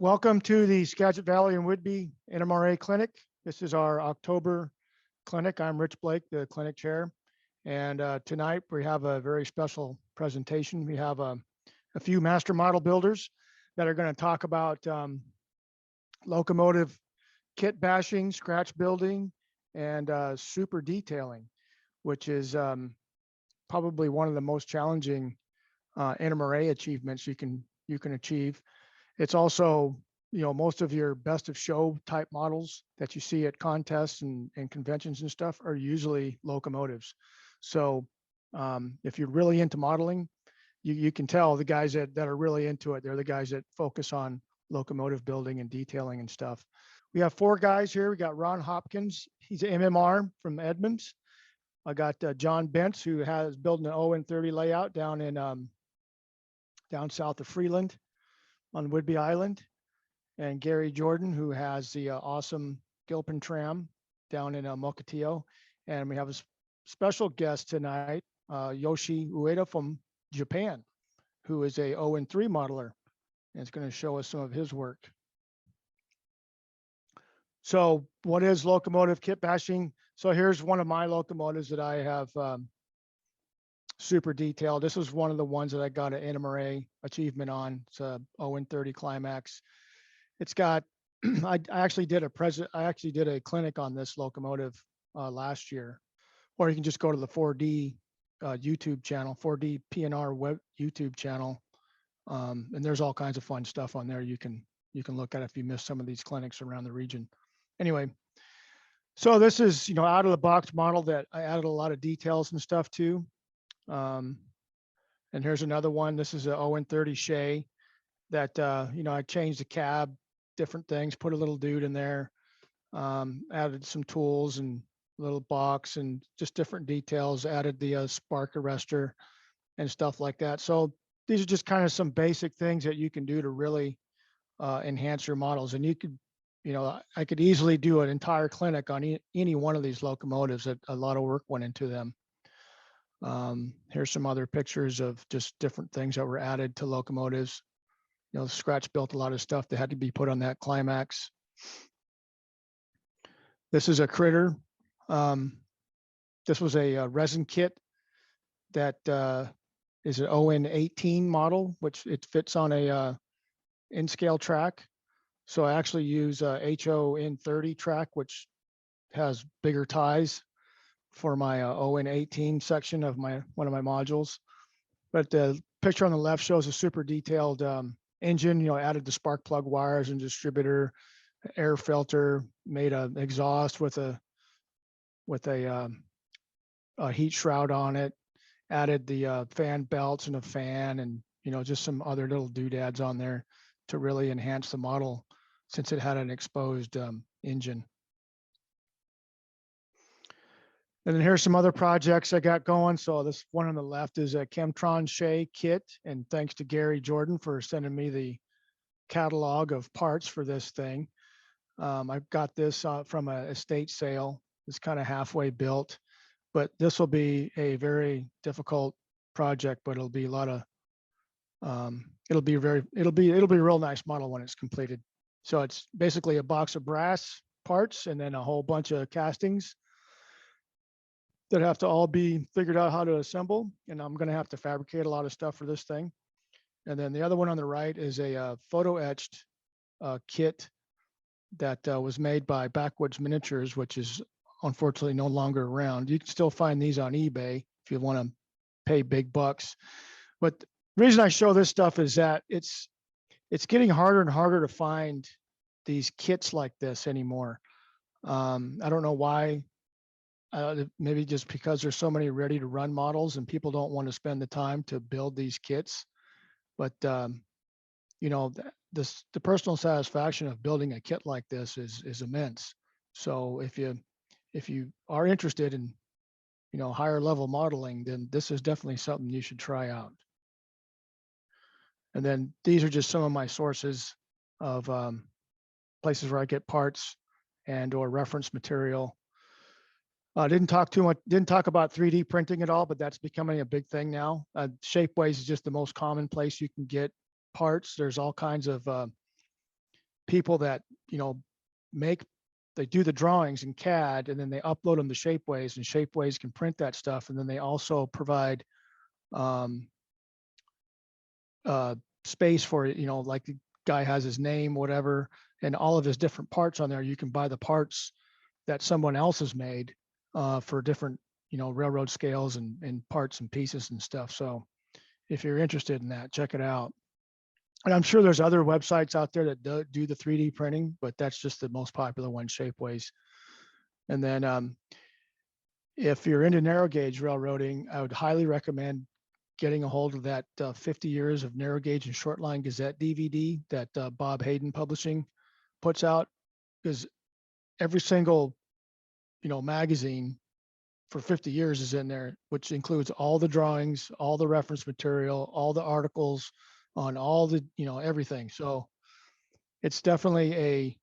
Welcome to the Skagit Valley and Whidbey NMRA Clinic. This is our October clinic. I'm Rich Blake, the clinic chair. And tonight we have a very special presentation. We have a few master model builders that are going to talk about locomotive kit bashing, scratch building, and super detailing, which is probably one of the most challenging NMRA achievements you can achieve. It's also, most of your best of show type models that you see at contests and conventions and stuff are usually locomotives. So if you're really into modeling, you can tell the guys that are really into it, they're the guys that focus on locomotive building and detailing and stuff. We have four guys here. We got Ron Hopkins. He's an MMR from Edmonds. I got John Bentz, who has building an ON30 layout down in down south of Freeland on Whidbey Island, and Gary Jordan, who has the awesome Gilpin tram down in Mukilteo. And we have a special guest tonight, Yoshi Ueda from Japan, who is a ON3 modeler, and it's going to show us some of his work. So what is locomotive kit bashing? So here's one of my locomotives that I have super detailed. This was one of the ones that I got an NMRA achievement on. It's a ON30 Climax. It's got, I actually did a clinic on this locomotive last year, or you can just go to the 4D YouTube channel, 4D PNR web YouTube channel. And there's all kinds of fun stuff on there you can look at if you missed some of these clinics around the region. Anyway, so this is, out of the box model that I added a lot of details and stuff to. And here's another one. This is an ON30 Shay that, I changed the cab, different things, put a little dude in there, added some tools and a little box and just different details, added the spark arrestor and stuff like that. So these are just kind of some basic things that you can do to really enhance your models. And you could, I could easily do an entire clinic on any one of these locomotives. That a lot of work went into them. Here's some other pictures of just different things that were added to locomotives. Scratch built a lot of stuff that had to be put on that Climax. This is a critter. This was a resin kit that is an ON18 model, which it fits on a in-scale track. So I actually use a HON30 track, which has bigger ties for my ON18 section of one of my modules. But the picture on the left shows a super detailed engine, added the spark plug wires and distributor, air filter, made an exhaust with a heat shroud on it, added the fan belts and a fan and, just some other little doodads on there to really enhance the model since it had an exposed engine. And then here's some other projects I got going. So this one on the left is a Chemtron Shay Kit. And thanks to Gary Jordan for sending me the catalog of parts for this thing. I've got this from an estate sale. It's kind of halfway built, but this will be a very difficult project, but it'll be a lot of, it'll be a real nice model when it's completed. So it's basically a box of brass parts and then a whole bunch of castings that have to all be figured out how to assemble. And I'm going to have to fabricate a lot of stuff for this thing. And then the other one on the right is a photo etched kit that was made by Backwoods Miniatures, which is unfortunately no longer around. You can still find these on eBay if you want to pay big bucks. But the reason I show this stuff is that it's getting harder and harder to find these kits like this anymore. I don't know why. Maybe just because there's so many ready to run models and people don't want to spend the time to build these kits. But the personal satisfaction of building a kit like this is immense. So if you are interested in higher level modeling, then this is definitely something you should try out. And then these are just some of my sources of places where I get parts and or reference material. Didn't talk about 3D printing at all, but that's becoming a big thing now. Shapeways is just the most common place you can get parts. There's all kinds of people that, they do the drawings in CAD and then they upload them to Shapeways, and Shapeways can print that stuff. And then they also provide space for it, like the guy has his name, whatever, and all of his different parts on there. You can buy the parts that someone else has made for different, railroad scales and parts and pieces and stuff. So if you're interested in that, check it out. And I'm sure there's other websites out there that do the 3D printing, but that's just the most popular one, Shapeways. And then if you're into narrow gauge railroading, I would highly recommend getting a hold of that 50 Years of Narrow Gauge and Short Line Gazette DVD that Bob Hayden Publishing puts out, because every single, magazine for 50 years is in there, which includes all the drawings, all the reference material, all the articles on all the, everything. So it's definitely a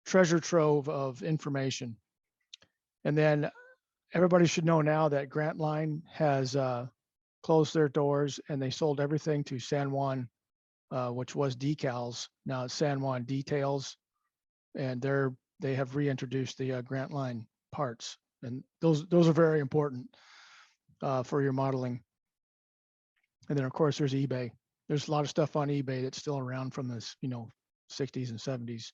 treasure trove of information. And then everybody should know now that Grant Line has closed their doors and they sold everything to San Juan, which was Decals. Now it's San Juan Details, and they have reintroduced the Grant Line parts, and those are very important for your modeling. And then of course there's eBay. There's a lot of stuff on eBay that's still around from this, 60s and 70s.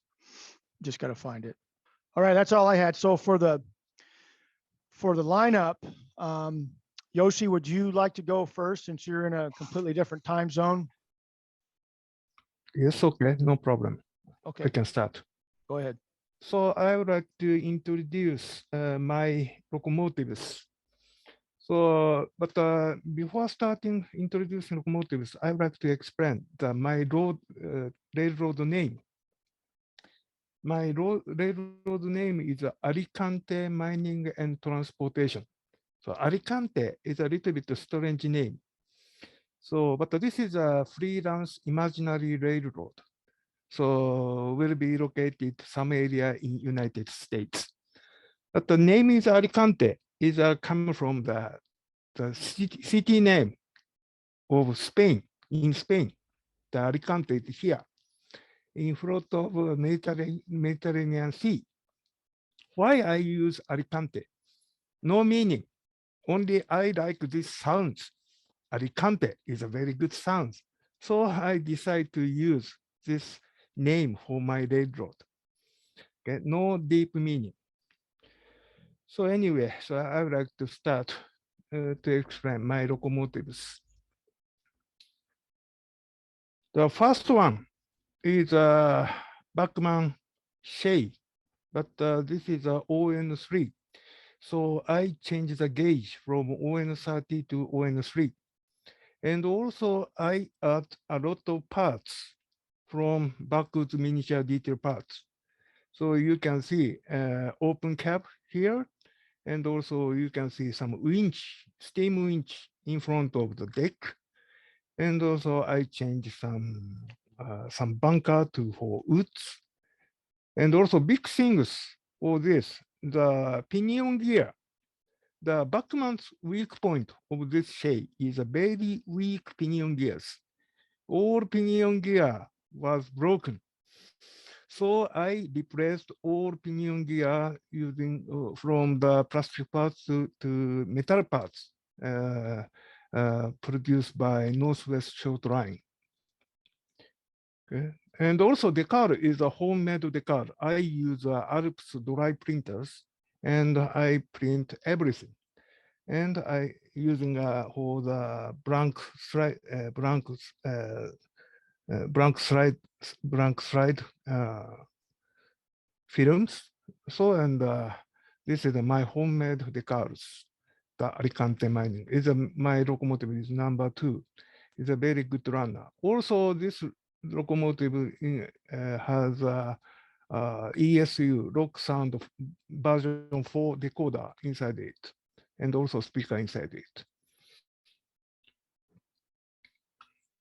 Just got to find it. All right, that's all I had. So for the lineup, Yoshi, would you like to go first since you're in a completely different time zone? Yes, okay, no problem. Okay, I can start. go ahead. So I would like to introduce my locomotives. So, but before starting introducing locomotives, I would like to explain my railroad name. My railroad name is Alicante Mining and Transportation. So Alicante is a little bit strange name. So, but this is a freelance imaginary railroad. So will be located some area in United States. But the name is Alicante is come from the city name of Spain, in Spain. The Alicante is here in front of Mediterranean Sea. Why I use Alicante? No meaning, only I like this sounds. Alicante is a very good sound. So I decide to use this name for my railroad. Okay, no deep meaning. So anyway, so I would like to start to explain my locomotives. The first one is Bachmann Shay, but this is a ON3. So I changed the gauge from ON30 to ON3. And also I add a lot of parts from backwards miniature detail parts. So you can see open cap here, and also you can see some winch, steam winch in front of the deck. And also I changed some bunker for woods. And also big things for this, the pinion gear. The Bachmann's weak point of this Shay is a very weak pinion gears. All pinion gear was broken. So I replaced all pinion gear using from the plastic parts to metal parts produced by Northwest Short Line. Okay. And also Decal is a homemade Decal. I use Alps dry printers and I print everything. And I using for the blank slide films. So and this is my homemade decals. The Alicante mining is my locomotive is number 2. It's a very good runner. Also, this locomotive has ESU rock sound version 4 decoder inside it, and also speaker inside it.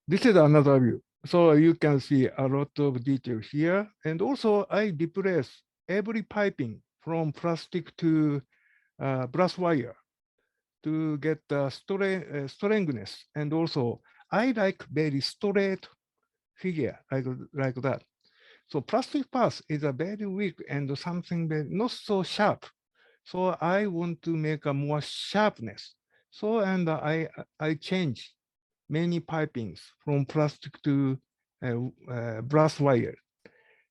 This is another view. So you can see a lot of detail here. And also I replace every piping from plastic to brass wire to get the stringiness. And also I like very straight figure like that. So plastic parts is a very weak and something that not so sharp. So I want to make a more sharpness. So and I change many pipings from plastic to brass wire.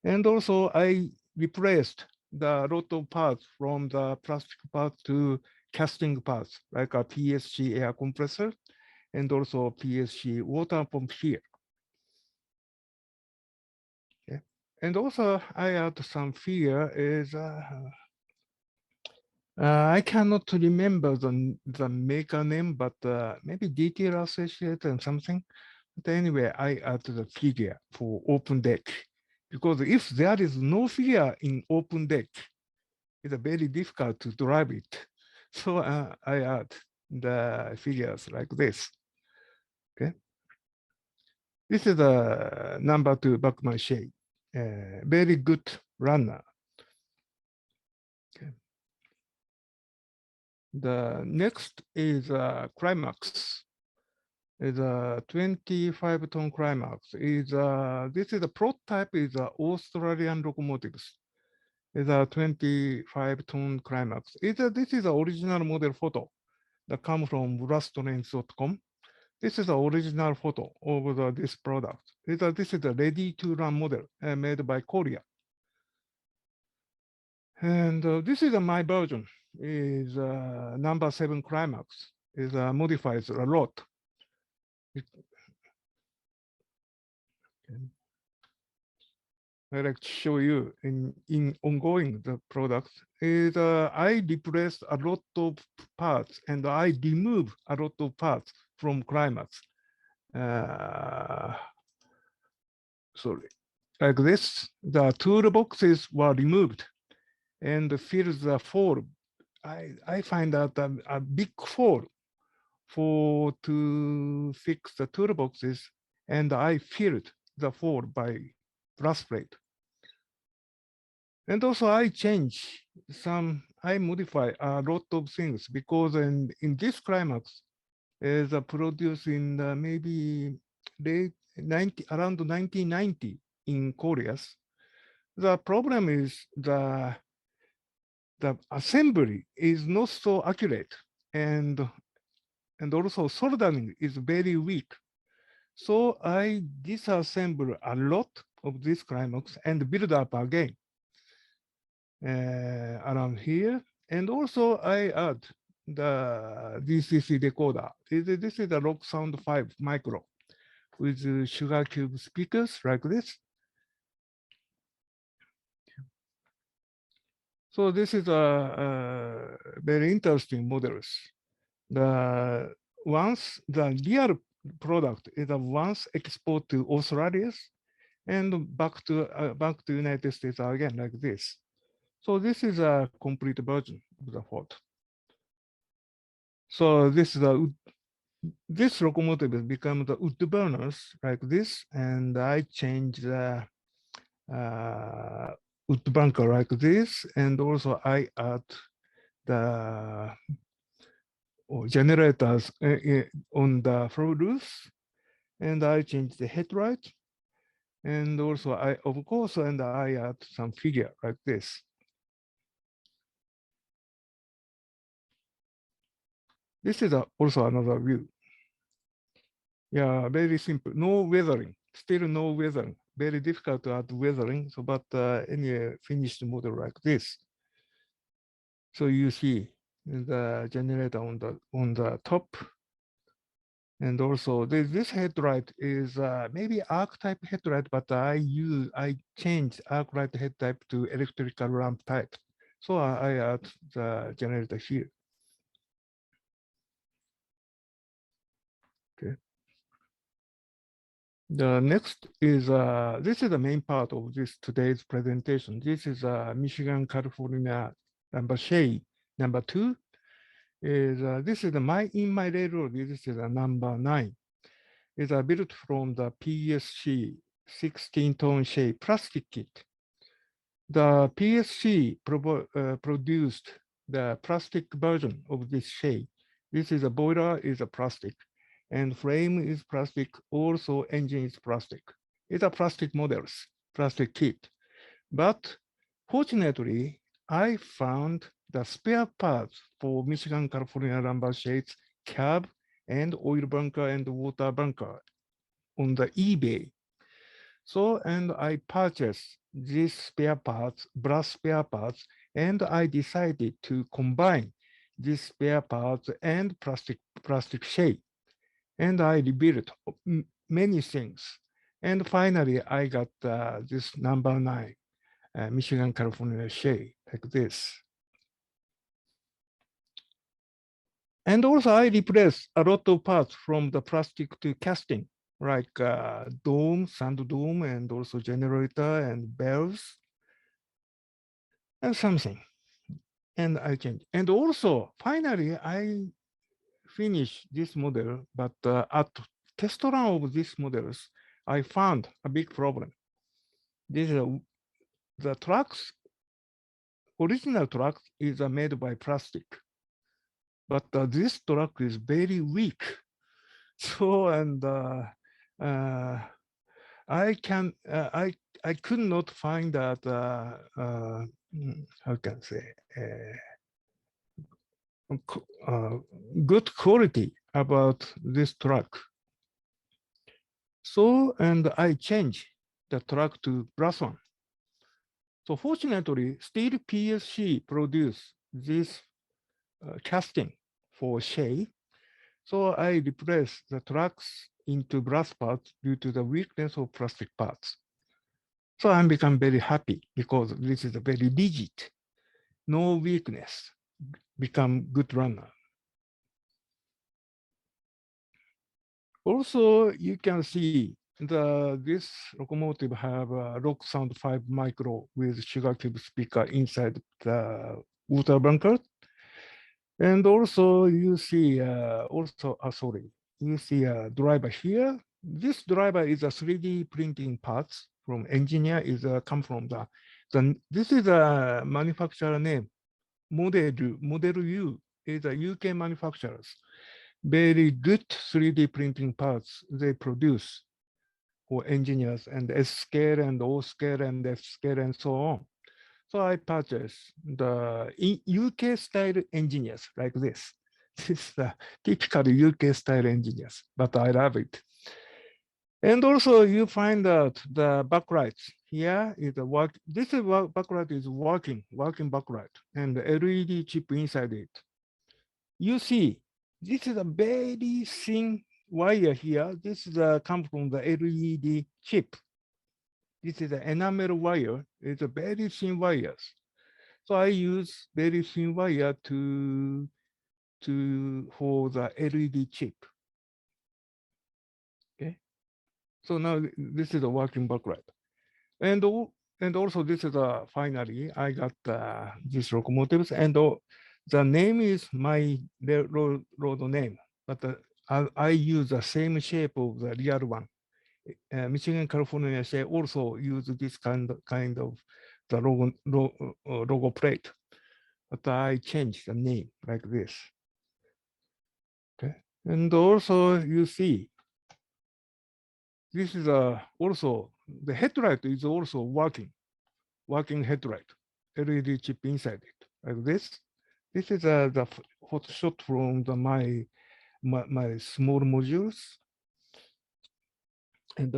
And also I replaced the lot of parts from the plastic parts to casting parts, like a PSG air compressor and also PSG water pump here. Okay. And also I add some figure is I cannot remember the maker name, but maybe detail associate and something. But anyway, I add the figure for open deck because if there is no figure in open deck, it's very difficult to drive it. So I add the figures like this. Okay. This is the number 2 Bachmann Shay, very good runner. Okay. The next is Climax. Is a 25-ton Climax. This is a prototype is Australian locomotives. Is a 25-ton Climax. This is the original model photo that come from blastlanes.com. This is the original photo of this product. This is a ready-to-run model made by Korea. And this is my version. Is number 7 Climax. Is modifies a lot. I like to show you in ongoing the product is I replaced a lot of parts and I remove a lot of parts from Climax. Sorry, like this, the toolboxes were removed and fills the fall. I find that a big fall to fix the toolboxes, and I filled the fall by brass plate. And also I change I modify a lot of things because in this Climax is produced in maybe around 1990 in Korea. The problem is the assembly is not so accurate and also soldering is very weak. So I disassemble a lot of this Climax and build up again around here. And also I add the DCC decoder. This is a Rock Sound 5 micro with sugar cube speakers like this. So this is a very interesting models. The real product is once export to Australia and back to United States again like this. So this is a complete version of the Ford. So this locomotive has become the wood burners like this, and I change the wood bunker like this, and also I add the generators on the floor roof, and I change the headlight, and also I add some figure like this. This is also another view. Yeah, very simple. No weathering. Still no weathering. Very difficult to add weathering. So, but anyway, finished model like this. So you see the generator on the top, and also this headlight is maybe arc type headlight, but I changed arc light head type to electrical lamp type. So I add the generator here. Okay. The next is this is the main part of this today's presentation. This is Michigan, California number Shay number 2. Is this is in my railroad. This is a number 9. Is built from the PSC 16-ton Shay plastic kit. The PSC produced the plastic version of this Shay. This is a boiler is a plastic, and frame is plastic. Also, engine is plastic. It's a plastic models. plastic kit. But fortunately, I found the spare parts for Michigan, California lumber shades, cab, and oil bunker and water bunker on the eBay. So, and I purchased these spare parts, brass spare parts, and I decided to combine these spare parts and plastic shape. And I rebuilt many things. And finally, I got this number 9, Michigan, California Shay, like this. And also I replaced a lot of parts from the plastic to casting, like dome, sand dome, and also generator and bells and something. And I changed. And also, finally, I finished this model, but at test run of these models, I found a big problem. This is the trucks, original truck is made by plastic, but this truck is very weak. So, and I could not find that how can I say good quality about this truck. So, and I changed the truck to brass one. So fortunately, still PSC produced this casting for Shay. So I replaced the trucks into brass parts due to the weakness of plastic parts. So I'm become very happy because this is a very rigid, no weakness, become good runner. Also, you can see this locomotive have a Rock Sound 5 micro with sugar cube speaker inside the water bunker. And also you see you see a driver here. This driver is a 3D printing parts from engineer is come from this is a manufacturer name. Model U is a UK manufacturers. Very good 3D printing parts they produce for engineers and S scale and O scale and F scale and so on. So I purchased the UK style engineers like this. This is the typical UK style engineers, but I love it. And also you find that the backlights here is a work. This is backlight is working backlight and the LED chip inside it. You see, this is a very thin wire here. This is come from the LED chip. This is an enamel wire. It's a very thin wires. So I use very thin wire for the LED chip. Okay. So now this is a working backlight. And also this is finally I got these locomotives and the name is my road name, but I use the same shape of the real one. Michigan, California Shay also use this kind of the logo plate, but I changed the name like this. Okay, and also you see, this is also the headlight is also working headlight, LED chip inside it like this. This is the photo shot from my small modules. And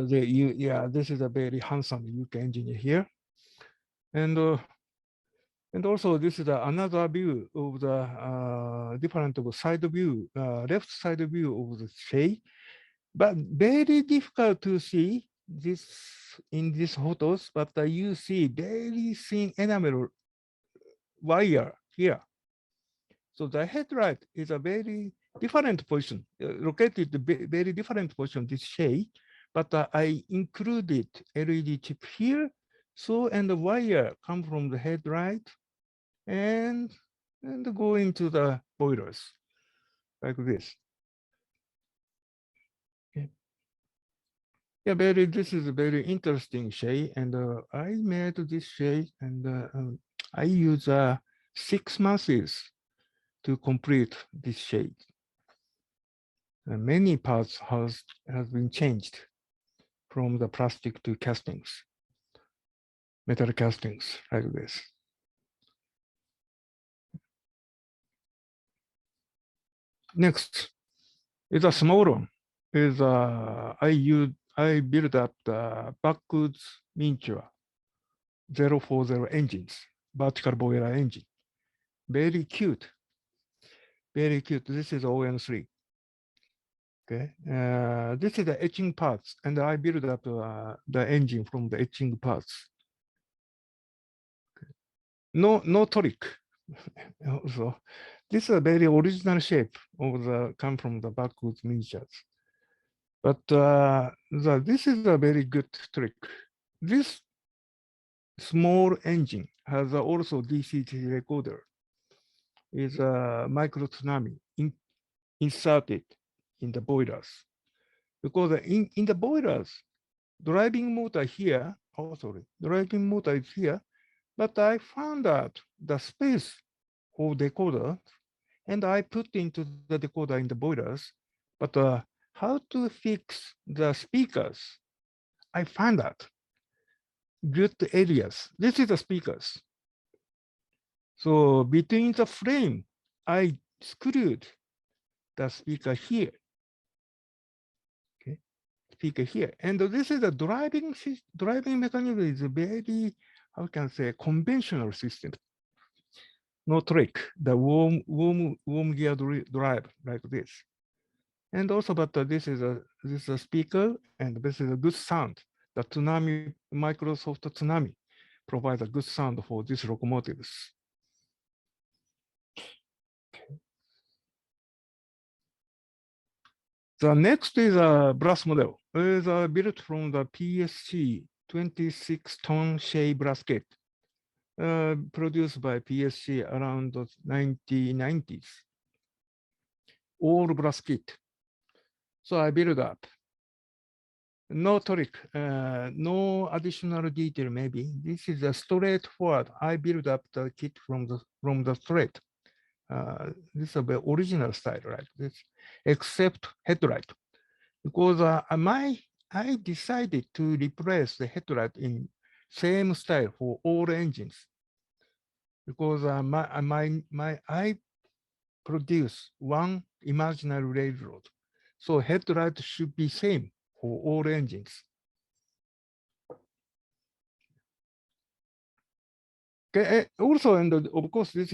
this is a very handsome UK engineer here. And also this is another view of the different side view, left side view of the Shay, but very difficult to see this in these photos, but you see very thin enamel wire here. So the headlight is a very different position, located very different position, this Shay, but I included LED chip here. So, and the wire come from the headlight and go into the boilers like this. Okay. Yeah, this is a very interesting Shay, and I made this Shay, and I use 6 months to complete this Shay. Many parts has been changed from the plastic to castings. metal castings like this. Next is a small one. I built up the backwards miniature 040 engines, vertical boiler engine. Very cute. Very cute. This is ON3. Okay. This is the etching parts, and I built up the engine from the etching parts. Okay. No trick. So this is a very original shape of the come from the backwards miniatures. But this is a very good trick. This small engine has also DCT recorder. Is a micro tsunami inserted in the boilers. Because in the boilers, driving motor here, driving motor is here, but I found out the space for decoder, and I put into the decoder in the boilers, but how to fix the speakers, I found out good areas. This is the speakers. So between the frame, I screwed the speaker here. Okay, speaker here. And this is a driving mechanism is a very, how can I say, conventional system. No trick, the warm gear drive like this. And also, but this is a speaker, and this is a good sound. The Tsunami, Microsoft Tsunami provides a good sound for these locomotives. The next is a brass model. It is built from the PSC 26-ton Shay brass kit, produced by PSC around the 1990s. All brass kit. So I built up. No trick, no additional detail maybe. This is a straightforward. I built up the kit from the straight. This is the original style, right? This, except headlight, because I decided to replace the headlight in same style for all engines, because I produce one imaginary railroad, so headlight should be same for all engines. Okay. Also, and of course, this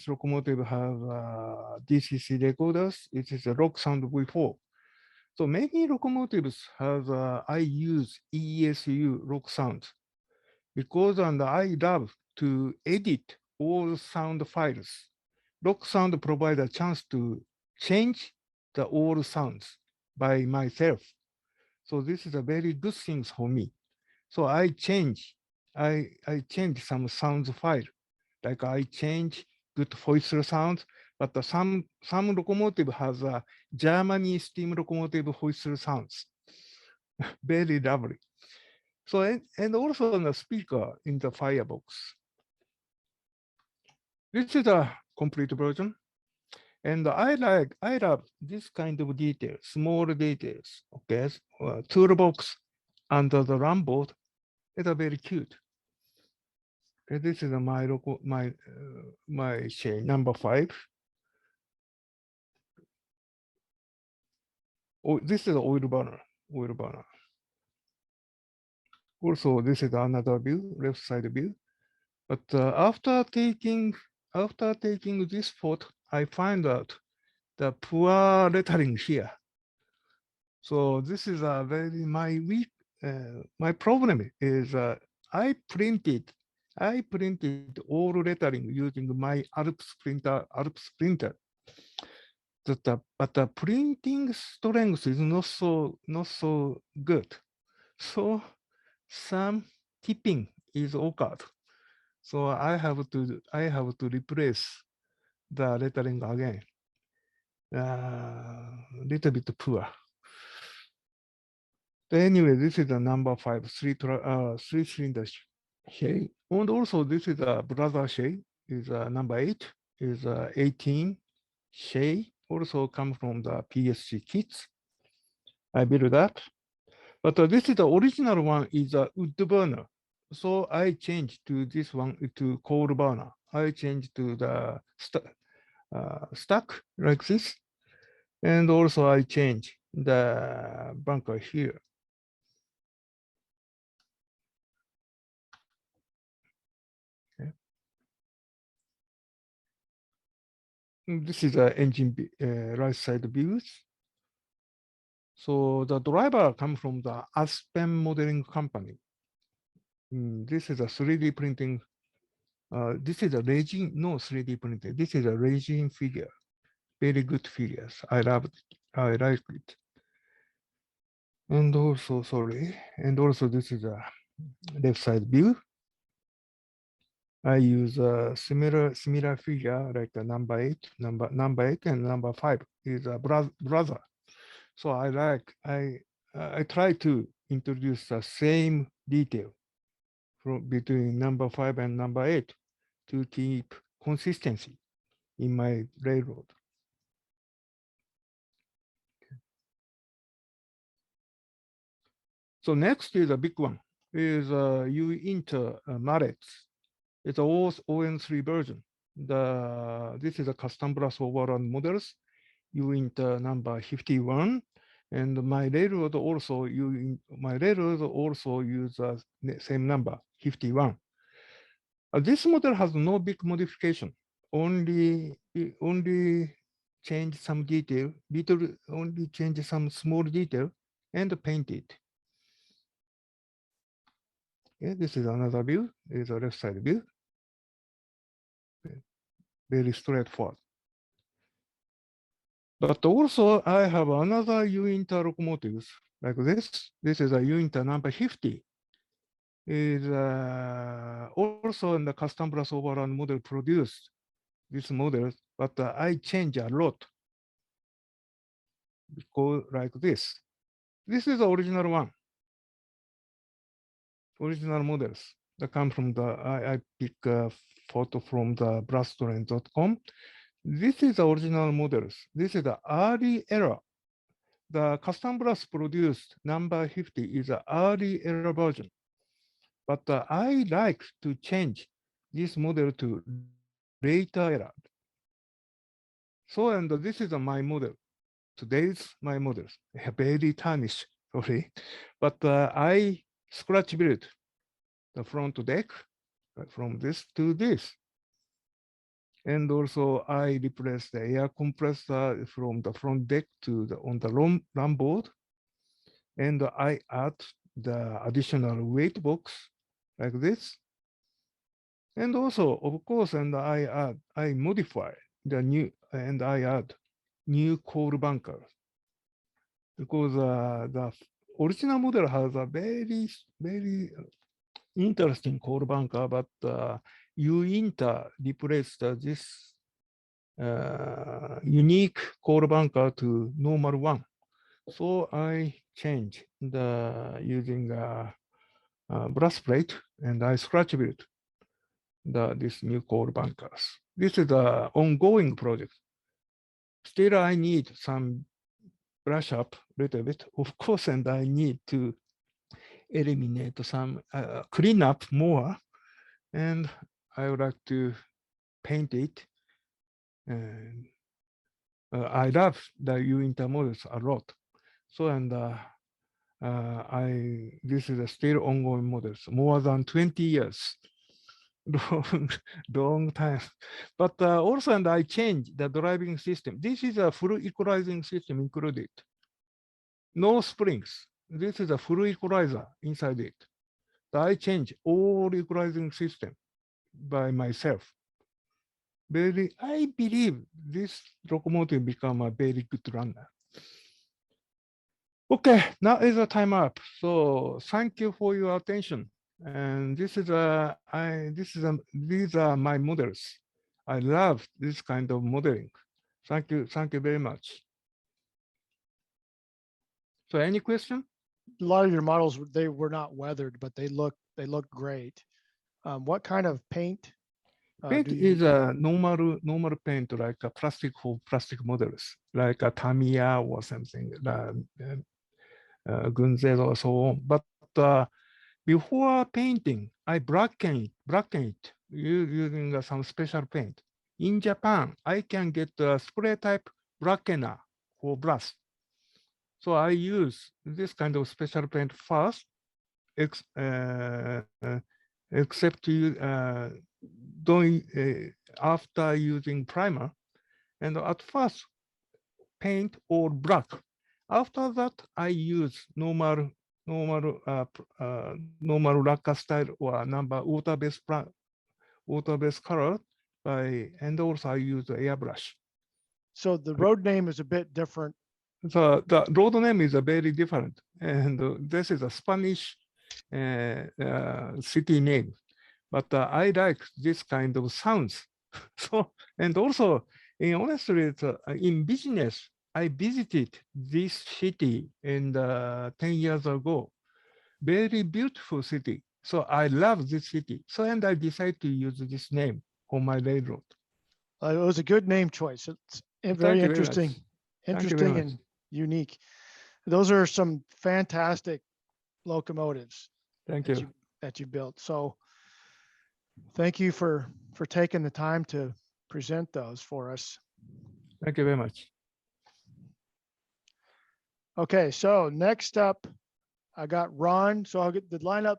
locomotive have DCC recorders. It is a rock sound V4. So many locomotives have I use ESU rock sound because I love to edit all sound files. Rock sound provide a chance to change the all sounds by myself. So this is a very good thing for me. So I change some sounds file, like I change good Heisler sounds, but some locomotive has a Germany steam locomotive Heisler sounds, very lovely. So and also on the speaker in the firebox. This is a complete version, and I love this kind of detail, small details. Okay, toolbox under the RAM board. It's a very cute. Okay, this is my Shay number 5. Oh, this is oil burner. Also, this is another view, left side view. But after taking this photo, I find out the poor lettering here. So this is a very my problem is I printed all lettering using my Alps printer. But the printing strength is not so good. So some tipping is occurred. So I have to replace the lettering again. Little bit poor. But anyway, this is the number 5, 3-cylinder Shay. And also this is a brother Shay, is number 8, is 18 Shay, also come from the PSC kits. I built that. But this is the original one is a wood burner. So I changed to this one to coal burner. I changed to the stack like this. And also I change the bunker here. Okay. This is the engine right side views. So the driver comes from the Aspen modeling company. This is a 3D printing. This is a resin, no 3D printing. This is a resin figure. Very good figures. I love it. I like it. And also, sorry, and also this is a left side view. I use a similar figure like a number 8 and number 5 is a brother. So I try to introduce the same detail from between number 5 and number 8 to keep consistency in my railroad. So next is a big one is U-Inter mallets. It's a ON3 version. This is a custom brass overall models. U-Inter number 51. And my railroad also use the same number, 51. This model has no big modification. Only change some detail, only change some small detail and paint it. Okay, this is another view. This is a left side view. Very straightforward. But also I have another U-Inter locomotives like this. This is a U-Inter number 50. Is also in the custom brass overall model produced this model, but I change a lot because like this. This is the original one. Original models that come from the I pick a photo from the brasstrend.com. This is the original models. This is the early era. The custom brass produced number 50 is the early era version. But I like to change this model to later era. So, and this is my model. Today's my models. Very tarnished, sorry. But I scratch built the front deck from this to this. And also I replace the air compressor from the front deck to on the run board. And I add the additional weight box like this. And also, of course, and I modify the new, and I add new coal bunker because the original model has a very interesting coal bunker, but U-Inter replaced this unique coal bunker to normal one. So I change the using brass plate and I scratch built this new coal bunkers. This is an ongoing project. Still, I need some brush up a little bit, of course, and I need to eliminate some, clean up more, and I would like to paint it. And I love the U-Inter models a lot. So, and this is a still ongoing models, more than 20 years. Long time. But also, and I changed the driving system. This is a full equalizing system included. No springs. This is a full equalizer inside it. I change all equalizing system by myself. I believe this locomotive become a very good runner. Okay, now is the time up. So thank you for your attention. And these are my models. I love this kind of modeling. Thank you very much. So any question? A lot of your models, they were not weathered, but they look great. What kind of paint? Paint is a normal paint, like a plastic for plastic models, like a Tamiya or something, Gunze or so on. But Before painting, I blacken it using some special paint. In Japan, I can get a spray type blackener for brass. So I use this kind of special paint first, except after using primer. And at first, paint all black. After that, I use normal lacquer style or number water-based color, and also I use the airbrush. So the road name is a bit different. So the road name is very different, and this is a Spanish city name, but I like this kind of sounds. So, and also, honestly, in business, I visited this city 10 years ago. Very beautiful city. So I love this city. So, and I decided to use this name for my railroad. It was a good name choice. It's very Thank you very interesting, much. Thank you very much. and unique. Those are some fantastic locomotives Thank that you. you built. So thank you for taking the time to present those for us. Thank you very much. Okay, so next up, I got Ron. So I'll get the lineup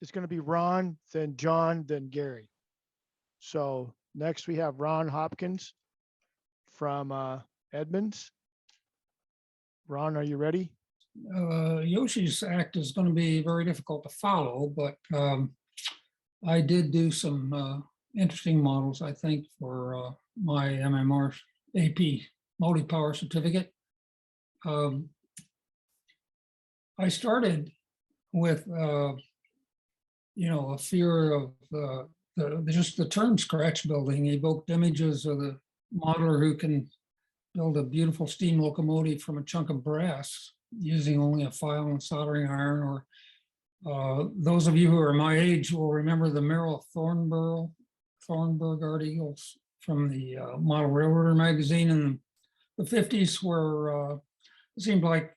is going to be Ron, then John, then Gary. So next we have Ron Hopkins from Edmonds. Ron, are you ready? Yoshi's act is going to be very difficult to follow, but I did do some interesting models, I think, for my MMR AP multi-power certificate. I started with, a fear of just the term scratch building evoked images of the modeler who can build a beautiful steam locomotive from a chunk of brass using only a file and soldering iron, or those of you who are my age will remember the Merrill Thornburg articles from the Model Railroader magazine in the 50s, where it seemed like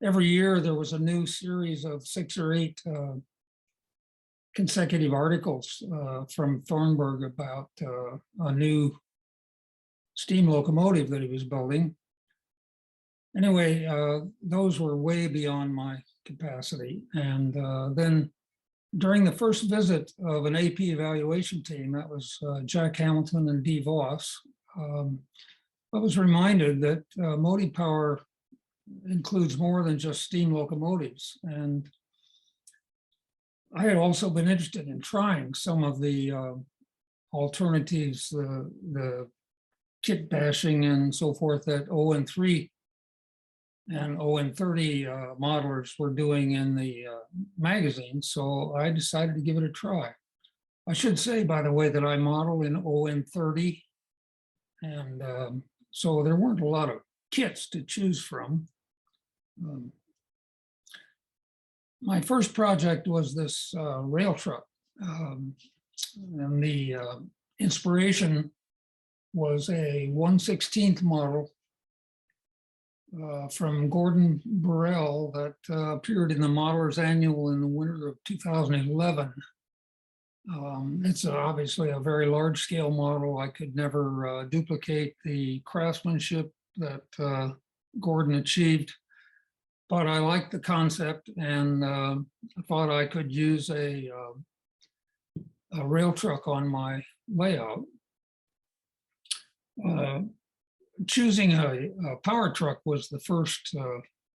every year there was a new series of 6 or 8 consecutive articles from Thornburg about a new steam locomotive that he was building. Anyway, those were way beyond my capacity. And then during the first visit of an AP evaluation team, that was Jack Hamilton and Dee Voss, I was reminded that multi-power includes more than just steam locomotives. And I had also been interested in trying some of the alternatives, the kit bashing and so forth that ON3 and ON30 modelers were doing in the magazine. So I decided to give it a try. I should say, by the way, that I model in ON30. And so there weren't a lot of kits to choose from. My first project was this rail truck. And the inspiration was a 1/16 model from Gordon Burrell that appeared in the Modeler's Annual in the winter of 2011. It's obviously a very large scale model. I could never duplicate the craftsmanship that Gordon achieved, but I liked the concept, and I thought I could use a rail truck on my layout. Choosing a power truck was the first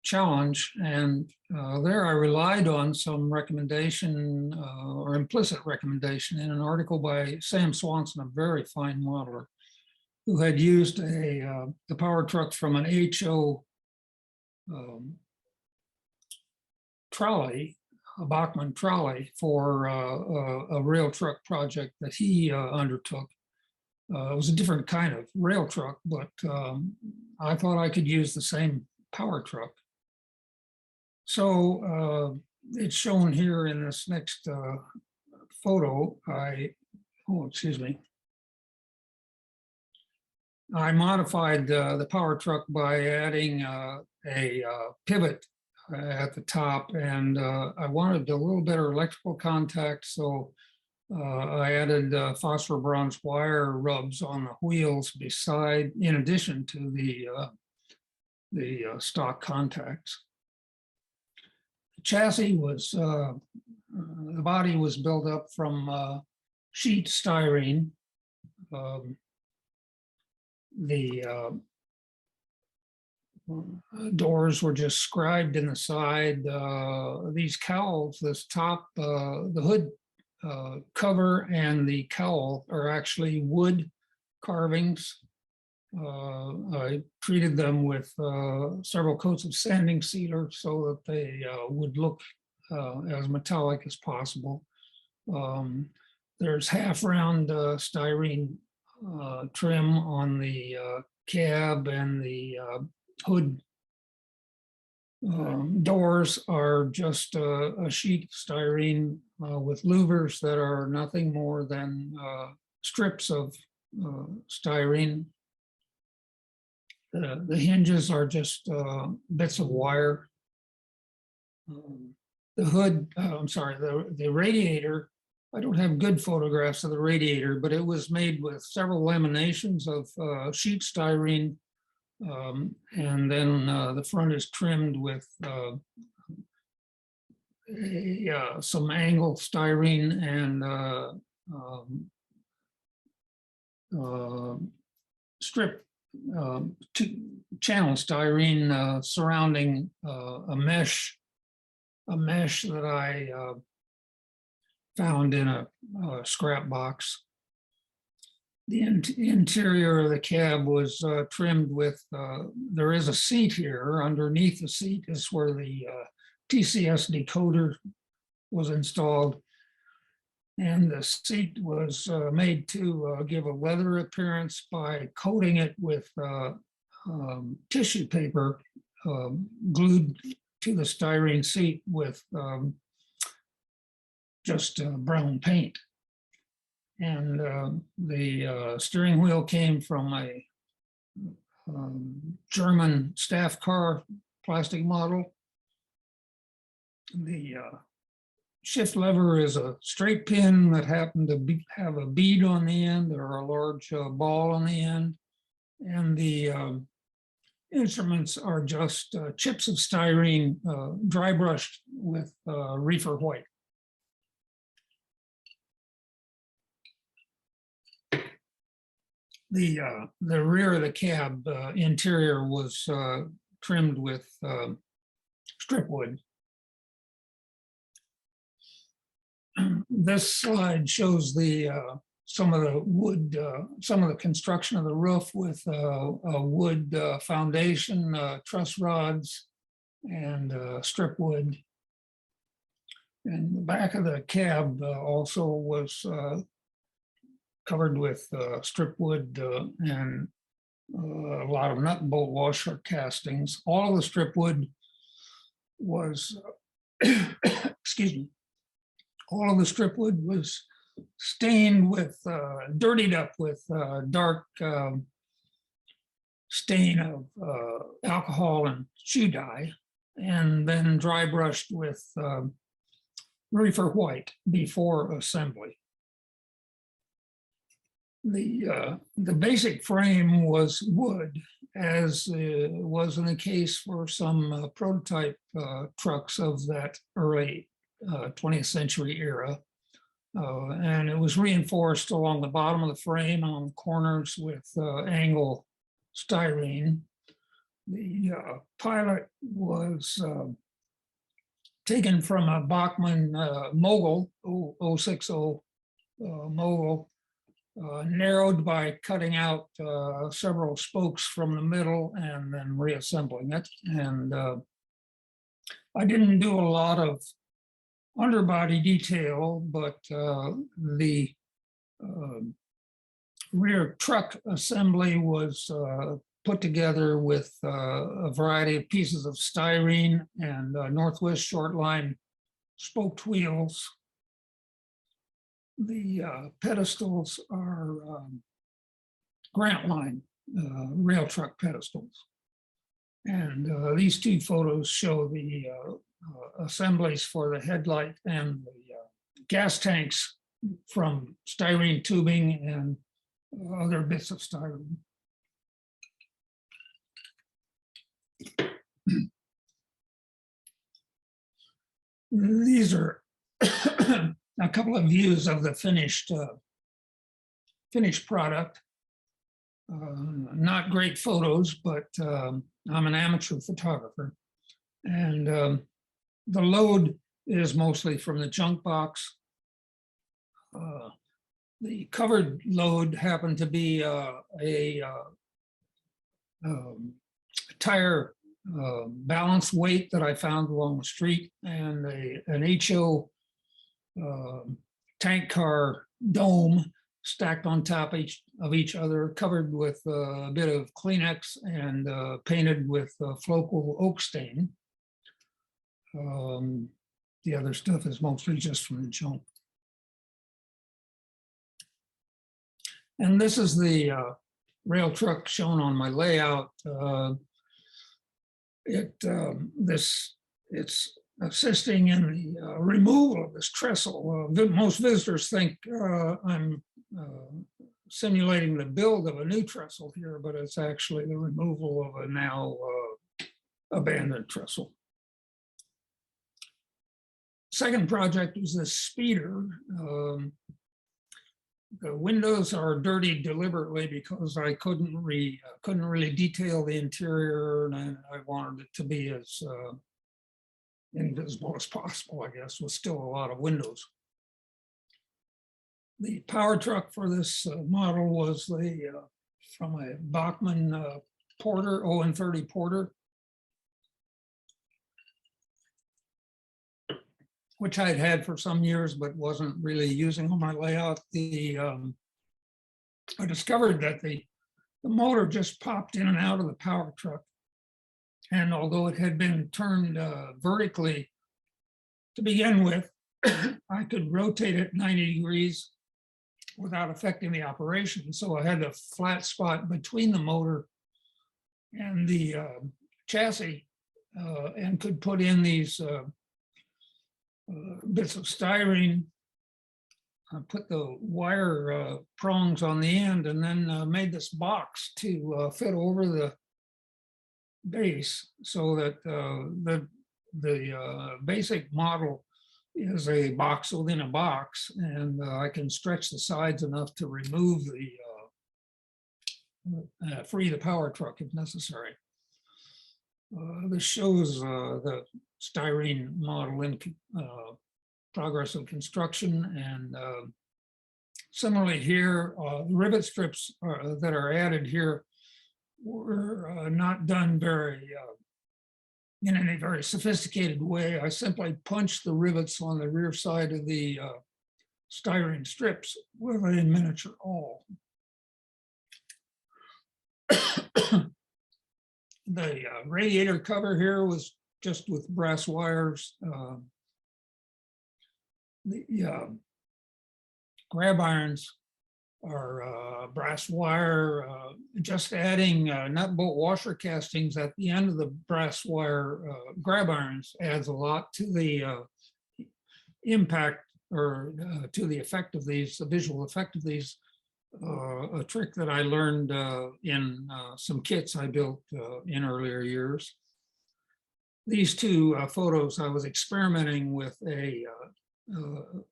challenge, and there I relied on some recommendation or implicit recommendation in an article by Sam Swanson, a very fine modeler, who had used the power truck from an HO trolley, a Bachmann trolley, for a rail truck project that he undertook. It was a different kind of rail truck, but I thought I could use the same power truck. So it's shown here in this next photo. I modified the power truck by adding a pivot at the top, and I wanted a little better electrical contact, so I added phosphor bronze wire rubs on the wheels beside, in addition to the stock contacts. The chassis was, the body was built up from sheet styrene. The doors were just scribed in the side. These cowls, this top, the hood cover and the cowl are actually wood carvings. I treated them with several coats of sanding sealer so that they would look as metallic as possible. There's half round styrene trim on the cab, and the hood doors are just a sheet of styrene with louvers that are nothing more than strips of styrene. The hinges are just bits of wire. The hood, I'm sorry, the radiator, I don't have good photographs of the radiator, but it was made with several laminations of sheet styrene. And then the front is trimmed with some angle styrene and strip channel styrene surrounding a mesh that I found in a scrap box. The interior of the cab was trimmed with, there is a seat here. Underneath the seat is where the TCS decoder was installed. And the seat was made to give a leather appearance by coating it with tissue paper glued to the styrene seat with just brown paint. And the steering wheel came from a German staff car plastic model. The shift lever is a straight pin that happened to have a bead on the end or a large ball on the end. And the instruments are just chips of styrene dry brushed with reefer white. The rear of the cab interior was trimmed with strip wood. This slide shows the some of the wood, some of the construction of the roof with a wood foundation, truss rods, and strip wood. And the back of the cab also was covered with strip wood and a lot of nut and bolt washer castings. All of the strip wood was, excuse me, all of the strip wood was stained with, dirtied up with dark stain of alcohol and shoe dye, and then dry brushed with reefer white before assembly. The basic frame was wood, as was in the case for some prototype trucks of that early 20th century era. And it was reinforced along the bottom of the frame on the corners with angle styrene. The pilot was taken from a Bachmann mogul, 060 mogul, narrowed by cutting out several spokes from the middle and then reassembling it. And I didn't do a lot of underbody detail, but the rear truck assembly was put together with a variety of pieces of styrene and Northwest short line spoked wheels. The pedestals are Grant line rail truck pedestals. And these two photos show the assemblies for the headlight and the gas tanks from styrene tubing and other bits of styrene. These are a couple of views of the finished product. Not great photos, but I'm an amateur photographer. And the load is mostly from the junk box. The covered load happened to be a tire balance weight that I found along the street, and an HO tank car dome stacked on top of each other, covered with a bit of Kleenex and painted with flocal oak stain. The other stuff is mostly just from the junk. And this is the rail truck shown on my layout. It's assisting in the removal of this trestle. Most visitors think I'm simulating the build of a new trestle here, but it's actually the removal of a now abandoned trestle. Second project was this speeder. The windows are dirty deliberately because I couldn't really detail the interior, and I wanted it to be as invisible as possible, I guess, with still a lot of windows. The power truck for this model was from a Bachmann Porter, ON30 Porter, which I'd had for some years, but wasn't really using on my layout. I discovered that the motor just popped in and out of the power truck. And although it had been turned vertically to begin with, I could rotate it 90 degrees without affecting the operation. So I had a flat spot between the motor and the chassis, and could put in these bits of styrene, put the wire prongs on the end, and then made this box to fit over the base, so that the basic model is a box within a box, and I can stretch the sides enough to remove free the power truck if necessary. This shows the styrene model in progress of construction, and similarly here, rivet strips that are added here were not done in any very sophisticated way. I simply punched the rivets on the rear side of the styrene strips with a miniature awl. The radiator cover here was just with brass wires. The grab irons are brass wire, just adding nut bolt washer castings at the end of the brass wire grab irons adds a lot to the impact, or to the effect of these, the visual effect of these. A trick that I learned in some kits I built in earlier years. These two photos, I was experimenting with a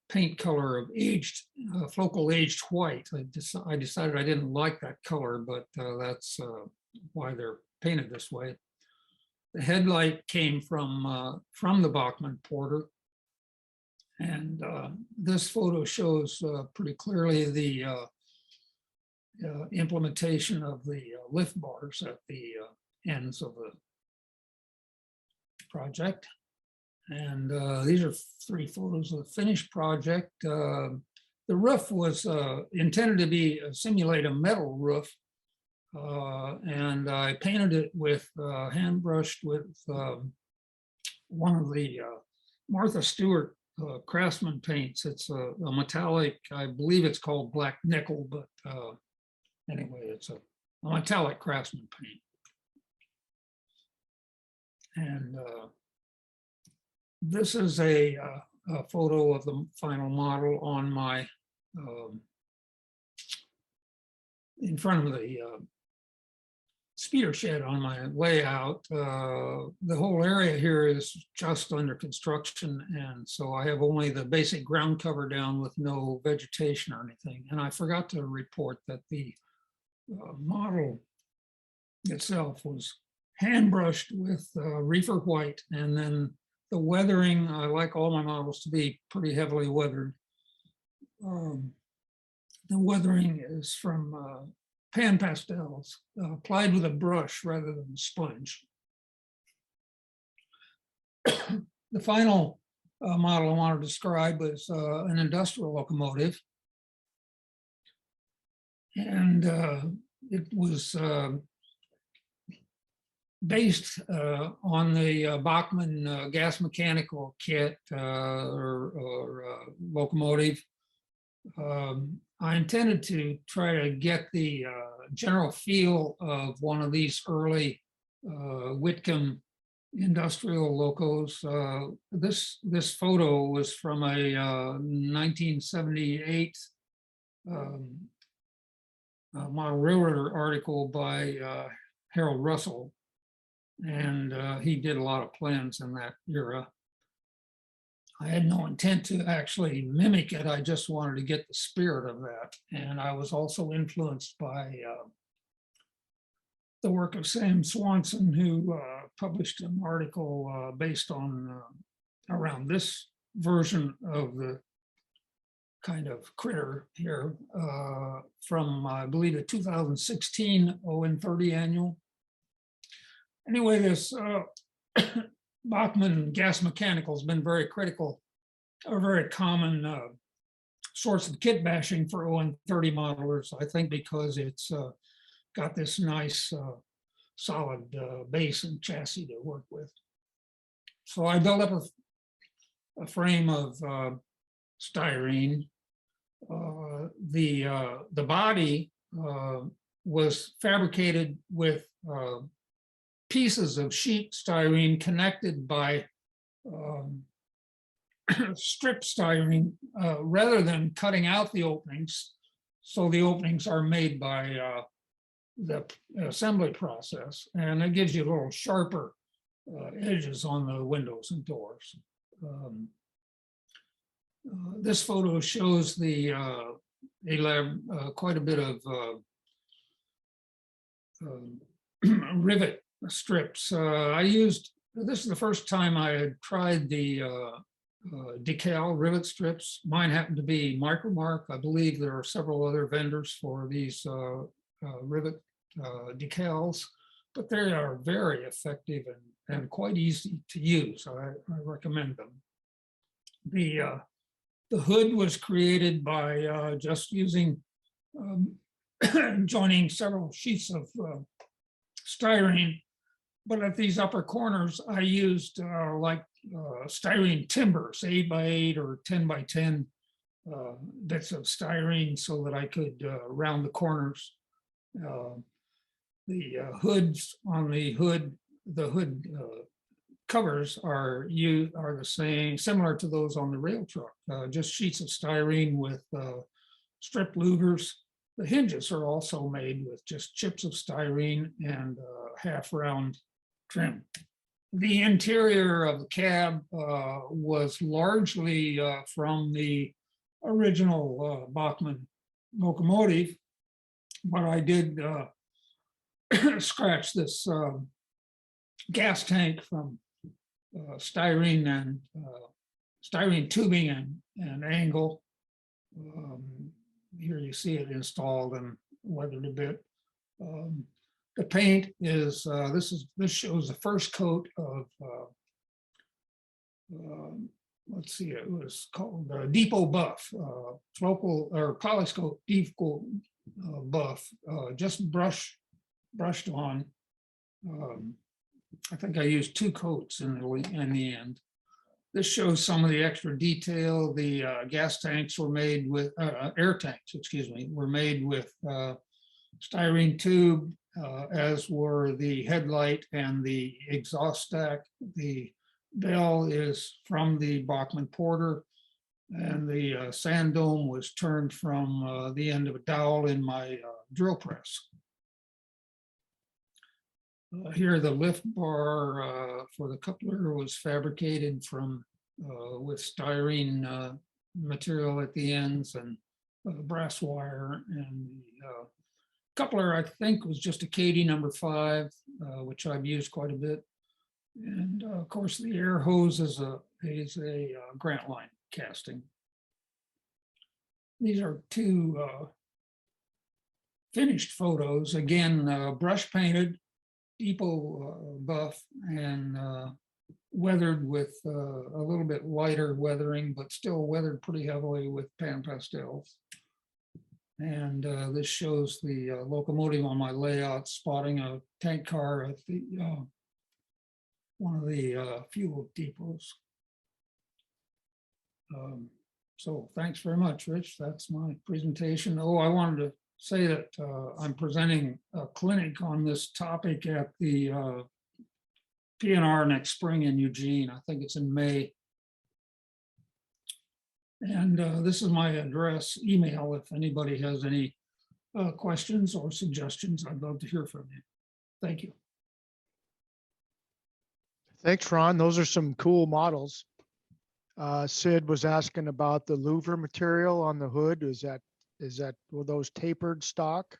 paint color of flocal aged white. I decided I didn't like that color, but that's why they're painted this way. The headlight came from the Bachmann Porter, and this photo shows pretty clearly the implementation of the lift bars at the ends of the project. And these are three photos of the finished project. The roof was intended to simulate a metal roof, and I painted it with hand brushed with one of the Martha Stewart craftsman paints. It's a metallic, I believe it's called black nickel, but anyway, it's a metallic craftsman paint. And this is a photo of the final model on my, in front of the speeder shed on my layout. The whole area here is just under construction, and so I have only the basic ground cover down with no vegetation or anything. And I forgot to report that the model itself was hand brushed with reefer white, and then the weathering, I like all my models to be pretty heavily weathered. The weathering is from pan pastels applied with a brush rather than a sponge. The final model I want to describe is an industrial locomotive. And it was based on the Bachmann gas mechanical kit or locomotive. I intended to try to get the general feel of one of these early Whitcomb industrial locos. This photo was from a 1978 model railroader article by Harold Russell, and he did a lot of plans in that era. I had no intent to actually mimic it. I just wanted to get the spirit of that. And I was also influenced by the work of Sam Swanson, who published an article based on around this version of the kind of critter here from, I believe, the 2016 ON30 annual. Anyway, this Bachmann gas mechanical has been very critical, or very common source of kit bashing for ON30 modelers, I think, because it's got this nice solid base and chassis to work with. So I built up a frame of styrene. The body was fabricated with pieces of sheet styrene connected by strip styrene rather than cutting out the openings. So the openings are made by the assembly process, and it gives you a little sharper edges on the windows and doors. This photo shows the quite a bit of rivet strips. I used, this is the first time I had tried the Decal rivet strips. Mine happened to be Micromark. I believe there are several other vendors for these rivet decals, but they are very effective and quite easy to use. I recommend them. The hood was created by just using, joining several sheets of styrene, but at these upper corners, I used styrene timbers, 8x8 or 10x10 bits of styrene so that I could round the corners. The hoods on the hood covers are the same, similar to those on the rail truck, just sheets of styrene with strip louvers. The hinges are also made with just chips of styrene and half round trim. The interior of the cab was largely from the original Bachmann locomotive, but I did scratch this gas tank from styrene and styrene tubing and angle. Here you see it installed and weathered a bit. The paint is this shows the first coat of let's see, it was called Depot Buff, local or polish coat Depot Buff, just brushed on. I think I used 2 coats in the end. This shows some of the extra detail. The gas tanks were made with, air tanks, excuse me, were made with styrene tube as were the headlight and the exhaust stack. The bell is from the Bachmann Porter, and the sand dome was turned from the end of a dowel in my drill press. Here, the lift bar for the coupler was fabricated from with styrene material at the ends and brass wire, and the coupler, I think, was just a Katie number 5, which I've used quite a bit. And of course, the air hose is a Grant line casting. These are 2 finished photos. Again, brush painted, depot buff, and weathered with a little bit lighter weathering, but still weathered pretty heavily with pan pastels. And this shows the locomotive on my layout, spotting a tank car at the one of the fuel depots. So thanks very much, Rich. That's my presentation. Oh, I wanted to say that I'm presenting a clinic on this topic at the PNR next spring in Eugene. I think it's in May. And this is my address, email, if anybody has any questions or suggestions. I'd love to hear from you. Thank you. Thanks, Ron. Those are some cool models. Sid was asking about the Louvre material on the hood. Were those tapered stock?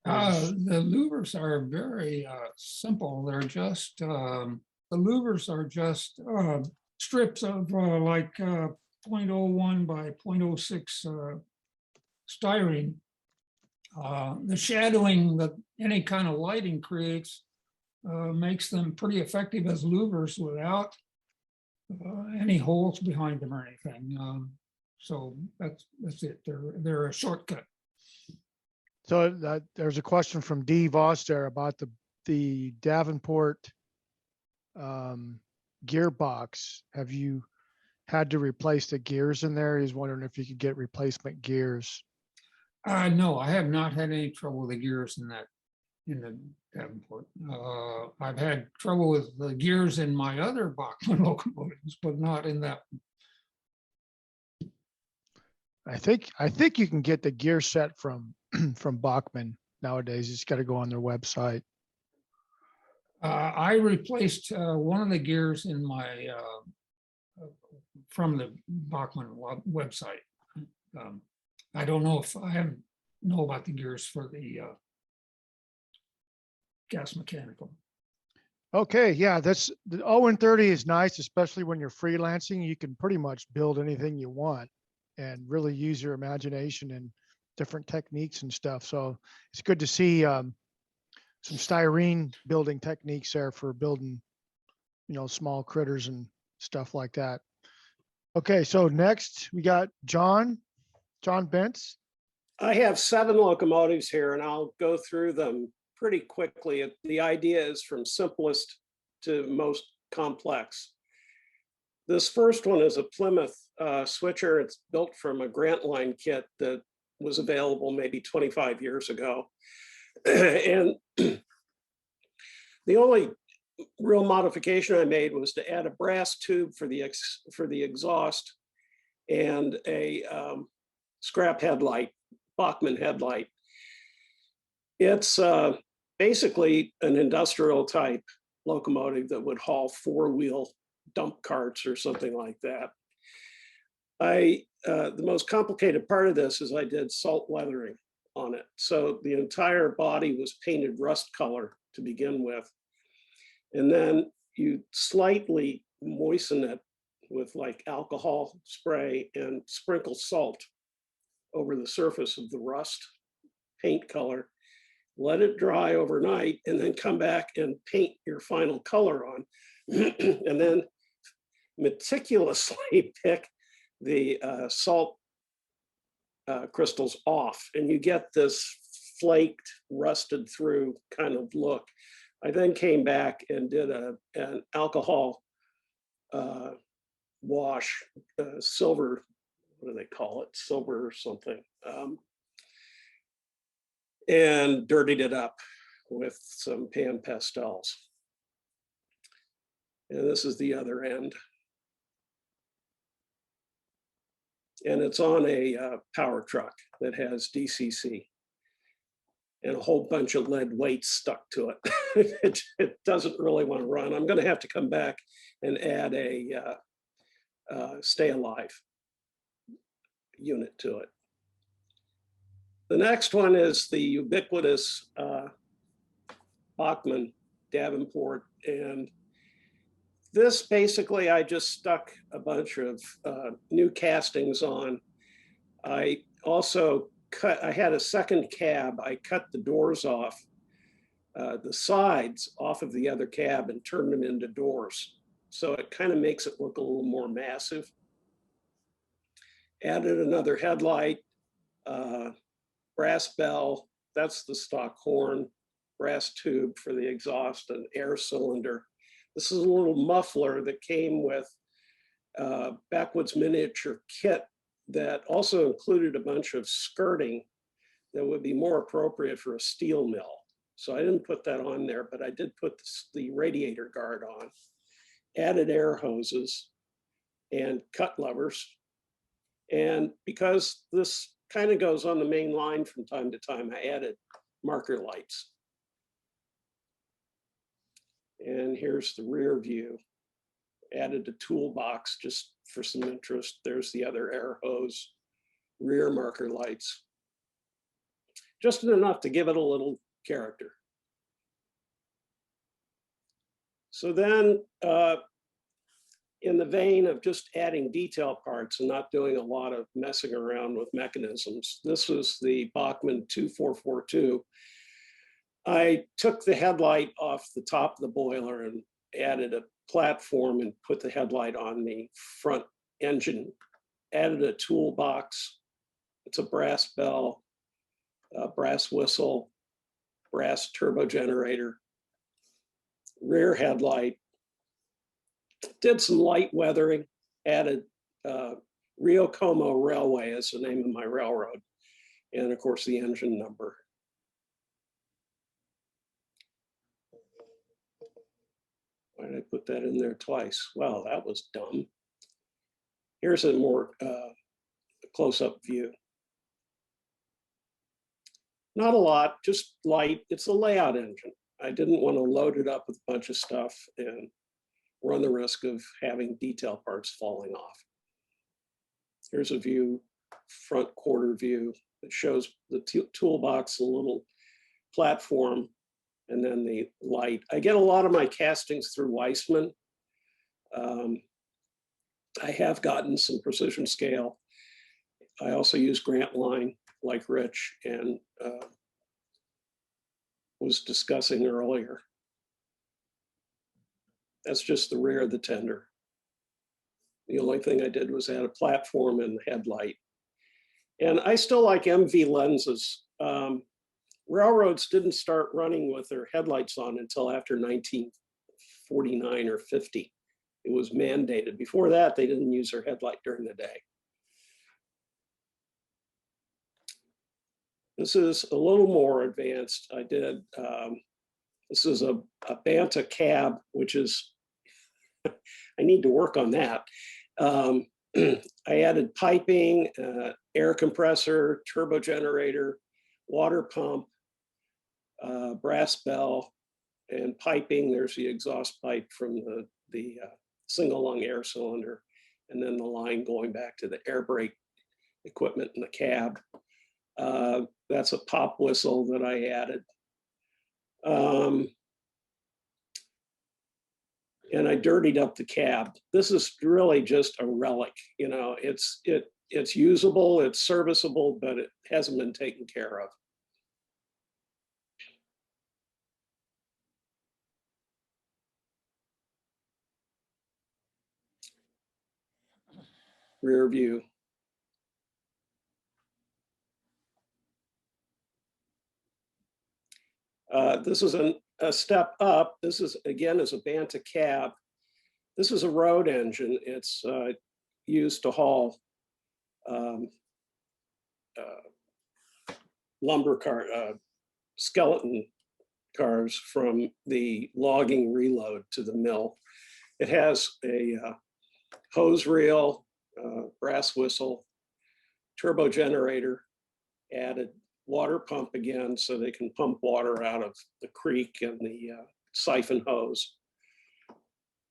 The louvers are very simple. They're just, the louvers are just strips of like 0.01 by 0.06 styrene. The shadowing that any kind of lighting creates makes them pretty effective as louvers without any holes behind them or anything. So that's it. They're a shortcut. So there's a question from D. Voss there about the Davenport gearbox. Have you had to replace the gears in there? He's wondering if you could get replacement gears. No, I have not had any trouble with the gears in the Davenport. I've had trouble with the gears in my other Bachmann locomotives, but not in that one. I think you can get the gear set from Bachmann nowadays. You just got to go on their website. I replaced one of the gears in my from the Bachmann website. I don't know if I know about the gears for the gas mechanical. Okay, yeah, the 0-30 is nice, especially when you're freelancing. You can pretty much build anything you want and really use your imagination and different techniques and stuff. So it's good to see some styrene building techniques there for building, small critters and stuff like that. Okay, so next we got John Bentz. I have 7 locomotives here, and I'll go through them pretty quickly. The idea is from simplest to most complex. This first one is a Plymouth Switcher. It's built from a Grant line kit that was available maybe 25 years ago. And the only real modification I made was to add a brass tube for the exhaust and a scrap headlight, Bachmann headlight. It's basically an industrial type locomotive that would haul 4-wheel dump carts or something like that. The most complicated part of this is I did salt weathering on it. So the entire body was painted rust color to begin with. And then you slightly moisten it with like alcohol spray and sprinkle salt over the surface of the rust paint color. Let it dry overnight and then come back and paint your final color on. And then meticulously pick the salt crystals off, and you get this flaked, rusted through kind of look. I then came back and did an alcohol wash, silver, what do they call it? Silver or something. and dirtied it up with some pan pastels. And this is the other end. And it's on a power truck that has DCC and a whole bunch of lead weights stuck to it. It doesn't really want to run. I'm going to have to come back and add a stay alive unit to it. The next one is the ubiquitous Bachmann Davenport. And this basically, I just stuck a bunch of new castings on. I also I had a second cab. I cut the doors off, the sides off of the other cab and turned them into doors. So it kind of makes it look a little more massive. Added another headlight, brass bell, that's the stock horn, brass tube for the exhaust and air cylinder. This is a little muffler that came with Backwoods Miniature Kit that also included a bunch of skirting that would be more appropriate for a steel mill. So I didn't put that on there, but I did put the radiator guard on, added air hoses and cut levers. And because this kind of goes on the main line from time to time, I added marker lights. And here's the rear view. Added a toolbox just for some interest. There's the other air hose, rear marker lights. Just enough to give it a little character. So then, in the vein of just adding detail parts and not doing a lot of messing around with mechanisms, this was the Bachmann 2442. I took the headlight off the top of the boiler and added a platform and put the headlight on the front engine, added a toolbox. It's a brass bell, a brass whistle, brass turbo generator, rear headlight, did some light weathering, added Rio Como Railway as the name of my railroad, and of course the engine number. Why did I put that in there twice? Well, that was dumb. Here's a more close-up view. Not a lot, just light. It's a layout engine. I didn't want to load it up with a bunch of stuff and run the risk of having detail parts falling off. Here's a view, front quarter view. It shows the toolbox, a little platform, and then the light. I get a lot of my castings through Weisman. I have gotten some precision scale. I also use Grant Line like Rich and was discussing earlier. That's just the rear of the tender. The only thing I did was add a platform and headlight. And I still like MV lenses. Railroads didn't start running with their headlights on until after 1949 or 50. It was mandated. Before that, they didn't use their headlight during the day. This is a little more advanced. I did, this is a Banta cab, which is, I need to work on that. I added piping, air compressor, turbo generator, water pump, brass bell, and piping. There's the exhaust pipe from the single lung air cylinder, and then the line going back to the air brake equipment in the cab. That's a pop whistle that I added. And I dirtied up the cab. This is really just a relic. You know, it's usable, it's serviceable, but it hasn't been taken care of. Rear view. This is a step up. This is, again, is a Banta cab. This is a road engine. It's used to haul lumber cart, skeleton cars from the logging reload to the mill. It has a hose reel, brass whistle, turbo generator, added water pump again so they can pump water out of the creek and the siphon hose.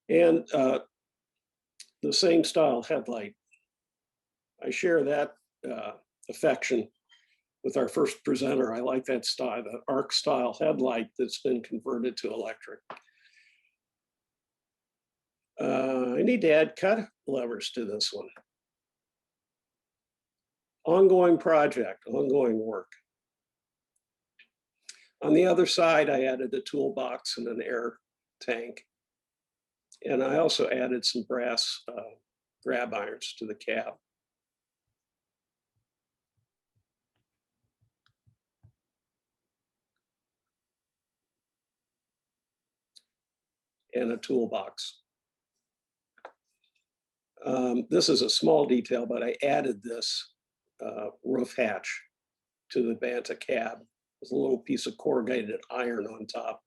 And the same style headlight. I share that affection with our first presenter. I like that style, the arc style headlight that's been converted to electric. I need to add cut levers to this one. Ongoing project, ongoing work. On the other side, I added a toolbox and an air tank. And I also added some brass grab irons to the cab. And a toolbox. This is a small detail, but I added this roof hatch to the Banta cab. There's a little piece of corrugated iron on top.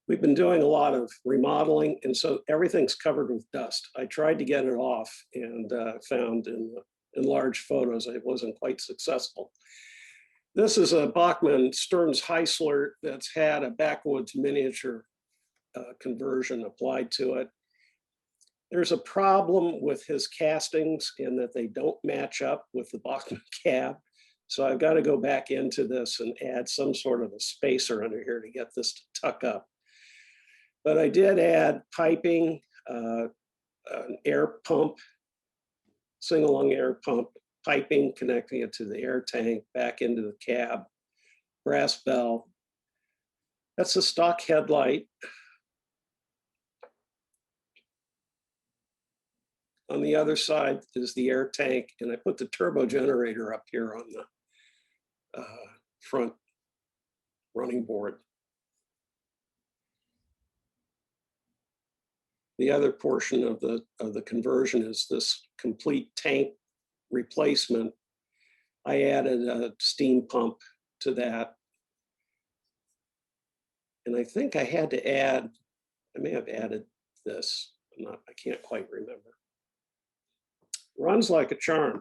We've been doing a lot of remodeling, and so everything's covered with dust. I tried to get it off and found in enlarged photos it wasn't quite successful. This is a Bachmann Stearns Heisler that's had a backwoods miniature conversion applied to it. There's a problem with his castings in that they don't match up with the Bachmann cab. So I've got to go back into this and add some sort of a spacer under here to get this to tuck up. But I did add piping, an air pump, single lung air pump, piping connecting it to the air tank, back into the cab, brass bell. That's a stock headlight. On the other side is the air tank, and I put the turbo generator up here on the front running board. The other portion of the conversion is this complete tank replacement. I added a steam pump to that. And I think I had to add, I may have added this. I can't quite remember. Runs like a charm.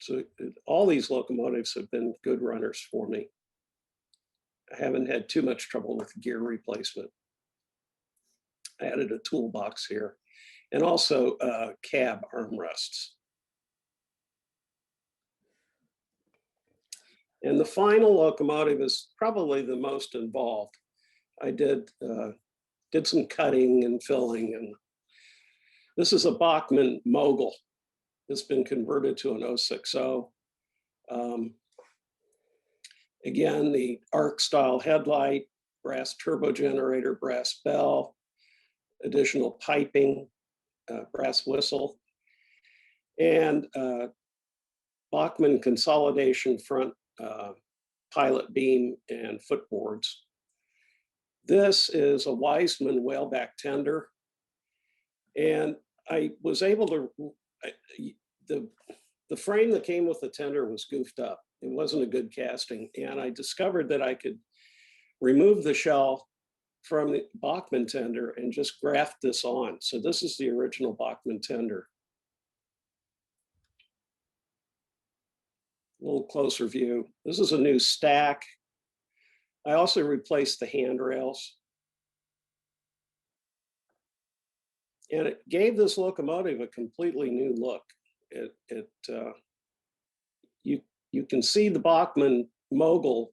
So all these locomotives have been good runners for me. I haven't had too much trouble with gear replacement. I added a toolbox here and also cab armrests. And the final locomotive is probably the most involved. I did some cutting and filling, and this is a Bachmann Mogul. It's been converted to an 060. Again, the arc style headlight, brass turbo generator, brass bell, additional piping, brass whistle, and Bachmann consolidation front pilot beam and footboards. This is a Weisman Whaleback tender. And I was able to, the frame that came with the tender was goofed up. It wasn't a good casting. And I discovered that I could remove the shell from the Bachmann tender and just graft this on. So this is the original Bachmann tender. A little closer view. This is a new stack. I also replaced the handrails. And it gave this locomotive a completely new look. You can see the Bachmann Mogul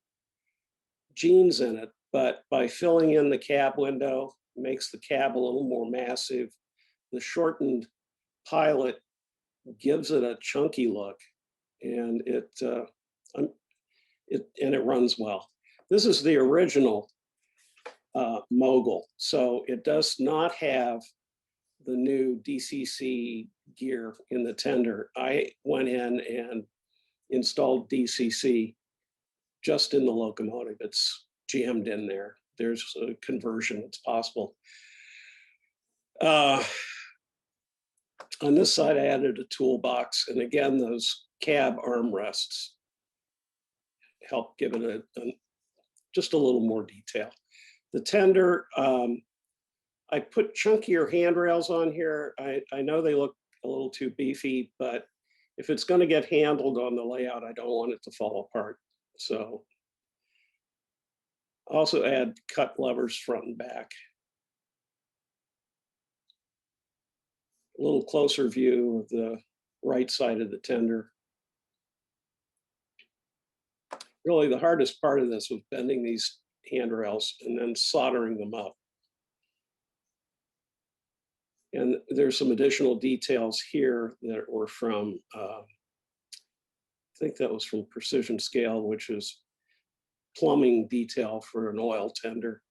genes in it, but by filling in the cab window, it makes the cab a little more massive. The shortened pilot gives it a chunky look, and it runs well. This is the original Mogul, so it does not have the new DCC gear in the tender. I went in and installed DCC just in the locomotive. It's jammed in there. there's a conversion that's possible. On this side, I added a toolbox, and again, those cab armrests help give it just a little more detail. The tender, I put chunkier handrails on here. I know they look a little too beefy, but if it's going to get handled on the layout, I don't want it to fall apart. So also add cut levers front and back. A little closer view of the right side of the tender. Really, the hardest part of this was bending these handrails and then soldering them up. And there's some additional details here that were from, I think that was from Precision Scale, which is plumbing detail for an oil tender.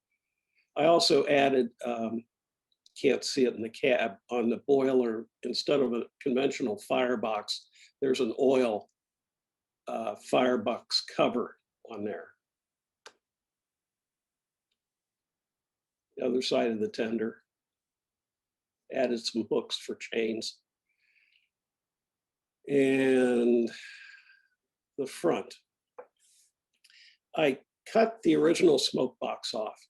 I also added, can't see it in the cab, on the boiler, instead of a conventional firebox, there's an oil firebox cover on there. The other side of the tender. Added some hooks for chains. And the front. I cut the original smoke box off.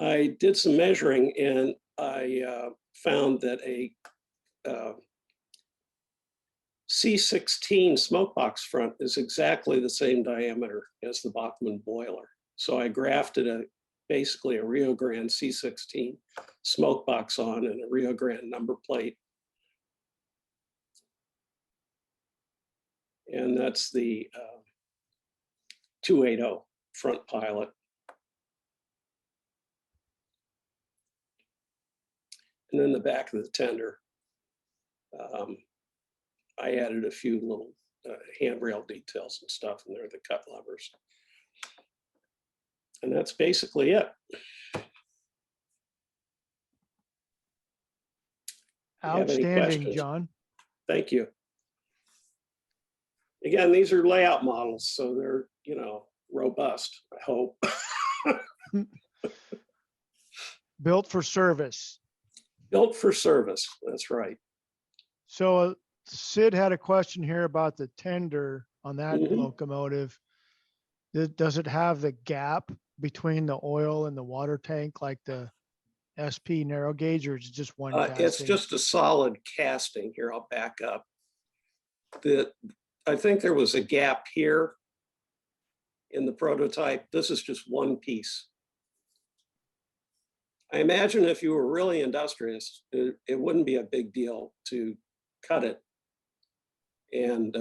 I did some measuring and I found that a C16 smoke box front is exactly the same diameter as the Bachmann boiler. So I grafted basically a Rio Grande C16 smoke box on and a Rio Grande number plate. And that's the 280 front pilot. And then the back of the tender, I added a few little handrail details and stuff, and they're the cut levers. And that's basically it. Outstanding, John. Thank you. Again, these are layout models, so they're, you know, robust, I hope. Built for service. Built for service, that's right. So Sid had a question here about the tender on that Mhm. locomotive. Does it have the gap between the oil and the water tank like the SP narrow gauge, or is it just one It's casting? just a solid casting. Here, I'll back up. I think there was a gap here in the prototype. This is just one piece. I imagine if you were really industrious, it wouldn't be a big deal to cut it and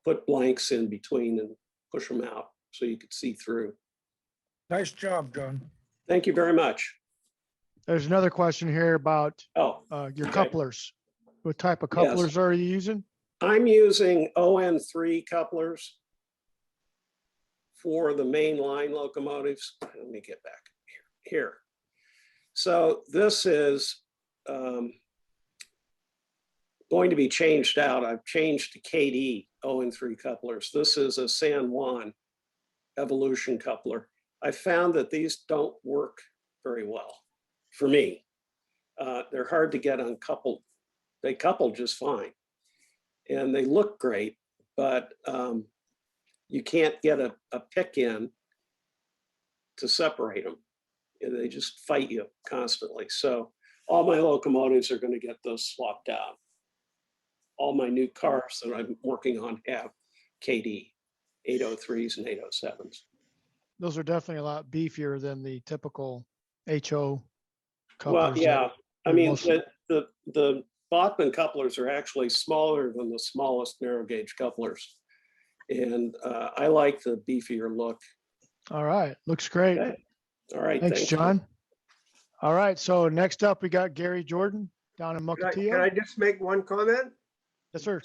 put blanks in between and push them out so you could see through. Nice job, John. Thank you very much. There's another question here about Oh, your okay. couplers. What type of Yes. couplers are you using? I'm using ON3 couplers for the main line locomotives. Let me get back here. So this is going to be changed out. I've changed to KD ON3 couplers. This is a San Juan Evolution coupler. I found that these don't work very well for me. They're hard to get uncoupled. They couple just fine. And they look great, but you can't get a pick in to separate them. They just fight you constantly. So all my locomotives are going to get those swapped out. All my new cars that I'm working on have KD 803s and 807s. Those are definitely a lot beefier than the typical HO couplers. Well, yeah, I are mean, mostly- the Bachmann couplers are actually smaller than the smallest narrow gauge couplers. And I like the beefier look. All right, looks great. Okay. All right. Thanks, thank you. John. All right, so next up, we got Gary Jordan down in Can I Mukilteo. just make one comment? Yes, sir.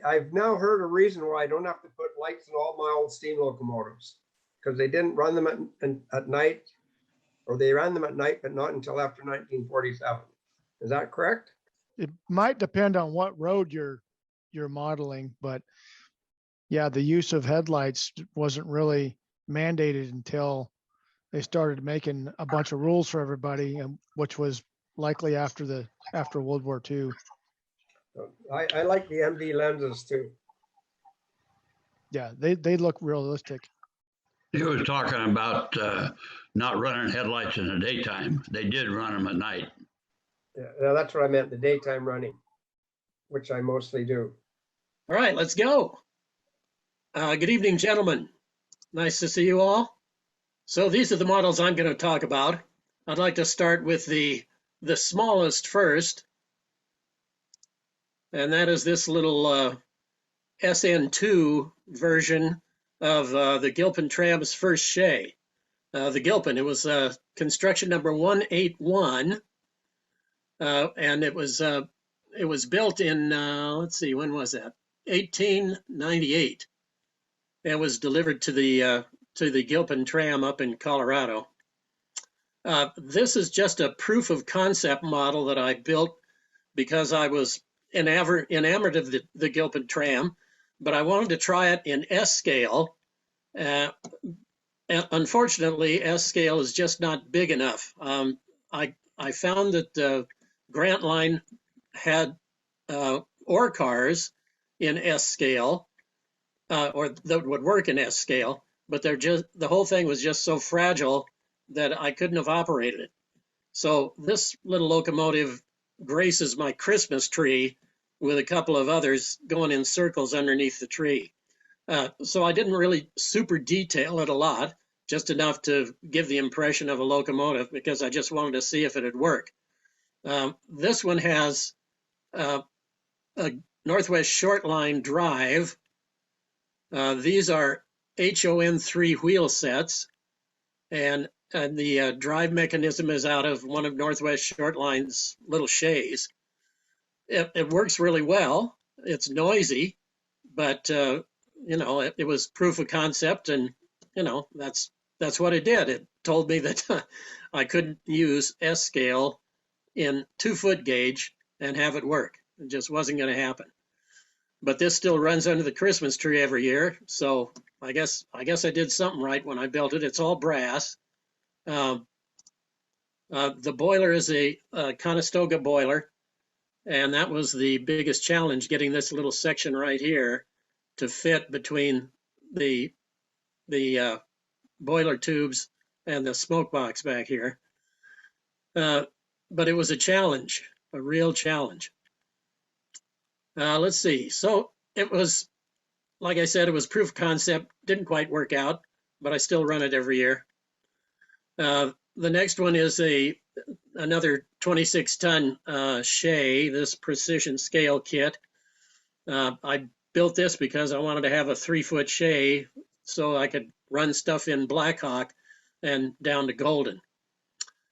I've now heard a reason why I don't have to put lights in all my old steam locomotives, because they didn't run them at night, or they ran them at night, but not until after 1947. Is that correct? It might depend on what road you're modeling, but yeah, the use of headlights wasn't really mandated until they started making a bunch of rules for everybody, and which was likely after World War II. I like the MD lenses too. Yeah, they look realistic. He was talking about not running headlights in the daytime. They did run them at night. Yeah, that's what I meant, the daytime running, which I mostly do. All right, let's go. Good evening, gentlemen. Nice to see you all. So these are the models I'm going to talk about. I'd like to start with the smallest first, and that is this little SN2 version of the Gilpin Tram's first Shay. The Gilpin, it was construction number 181, and it was built in, let's see, when was that? 1898. It was delivered to the Gilpin Tram up in Colorado. This is just a proof of concept model that I built because I was enamored of the Gilpin Tram, but I wanted to try it in S scale. Unfortunately, S scale is just not big enough. I found that Grant Line had ore cars in S scale, or that would work in S scale, but the whole thing was just so fragile that I couldn't have operated it. So this little locomotive graces my Christmas tree with a couple of others going in circles underneath the tree. So I didn't really super detail it a lot, just enough to give the impression of a locomotive because I just wanted to see if it would work. This one has a Northwest Short Line drive. These are HON3 wheel sets, and the drive mechanism is out of one of Northwest Short Line's little Shays. It works really well. It's noisy, but you know, it was proof of concept, and you know, that's what it did. It told me that I couldn't use S scale in 2-foot gauge and have it work. It just wasn't going to happen. But this still runs under the Christmas tree every year, so I guess I did something right when I built it. It's all brass. The boiler is a Conestoga boiler, and that was the biggest challenge, getting this little section right here to fit between the boiler tubes and the smoke box back here. But it was a challenge, a real challenge. Let's see. So it was, like I said, it was proof of concept. Didn't quite work out, but I still run it every year. The next one is another 26-ton Shay, this precision scale kit. I built this because I wanted to have a 3-foot Shay so I could run stuff in Blackhawk and down to Golden.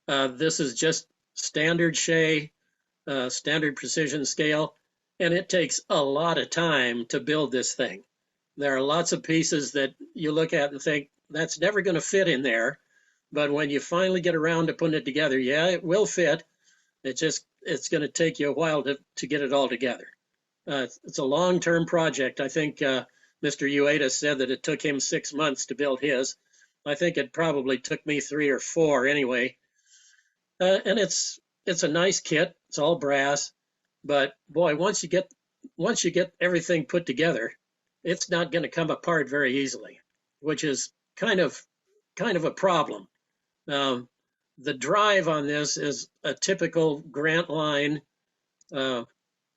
This is just standard Shay, standard precision scale, and it takes a lot of time to build this thing. There are lots of pieces that you look at and think, that's never going to fit in there. But when you finally get around to putting it together, yeah, it will fit. It's going to take you a while to get it all together. It's a long-term project. I think Mr. Ueda said that it took him 6 months to build his. I think it probably took me 3 or 4 anyway. And it's a nice kit. It's all brass. But boy, once you get everything put together, it's not going to come apart very easily, which is kind of a problem. The drive on this is a typical Grant Line. Let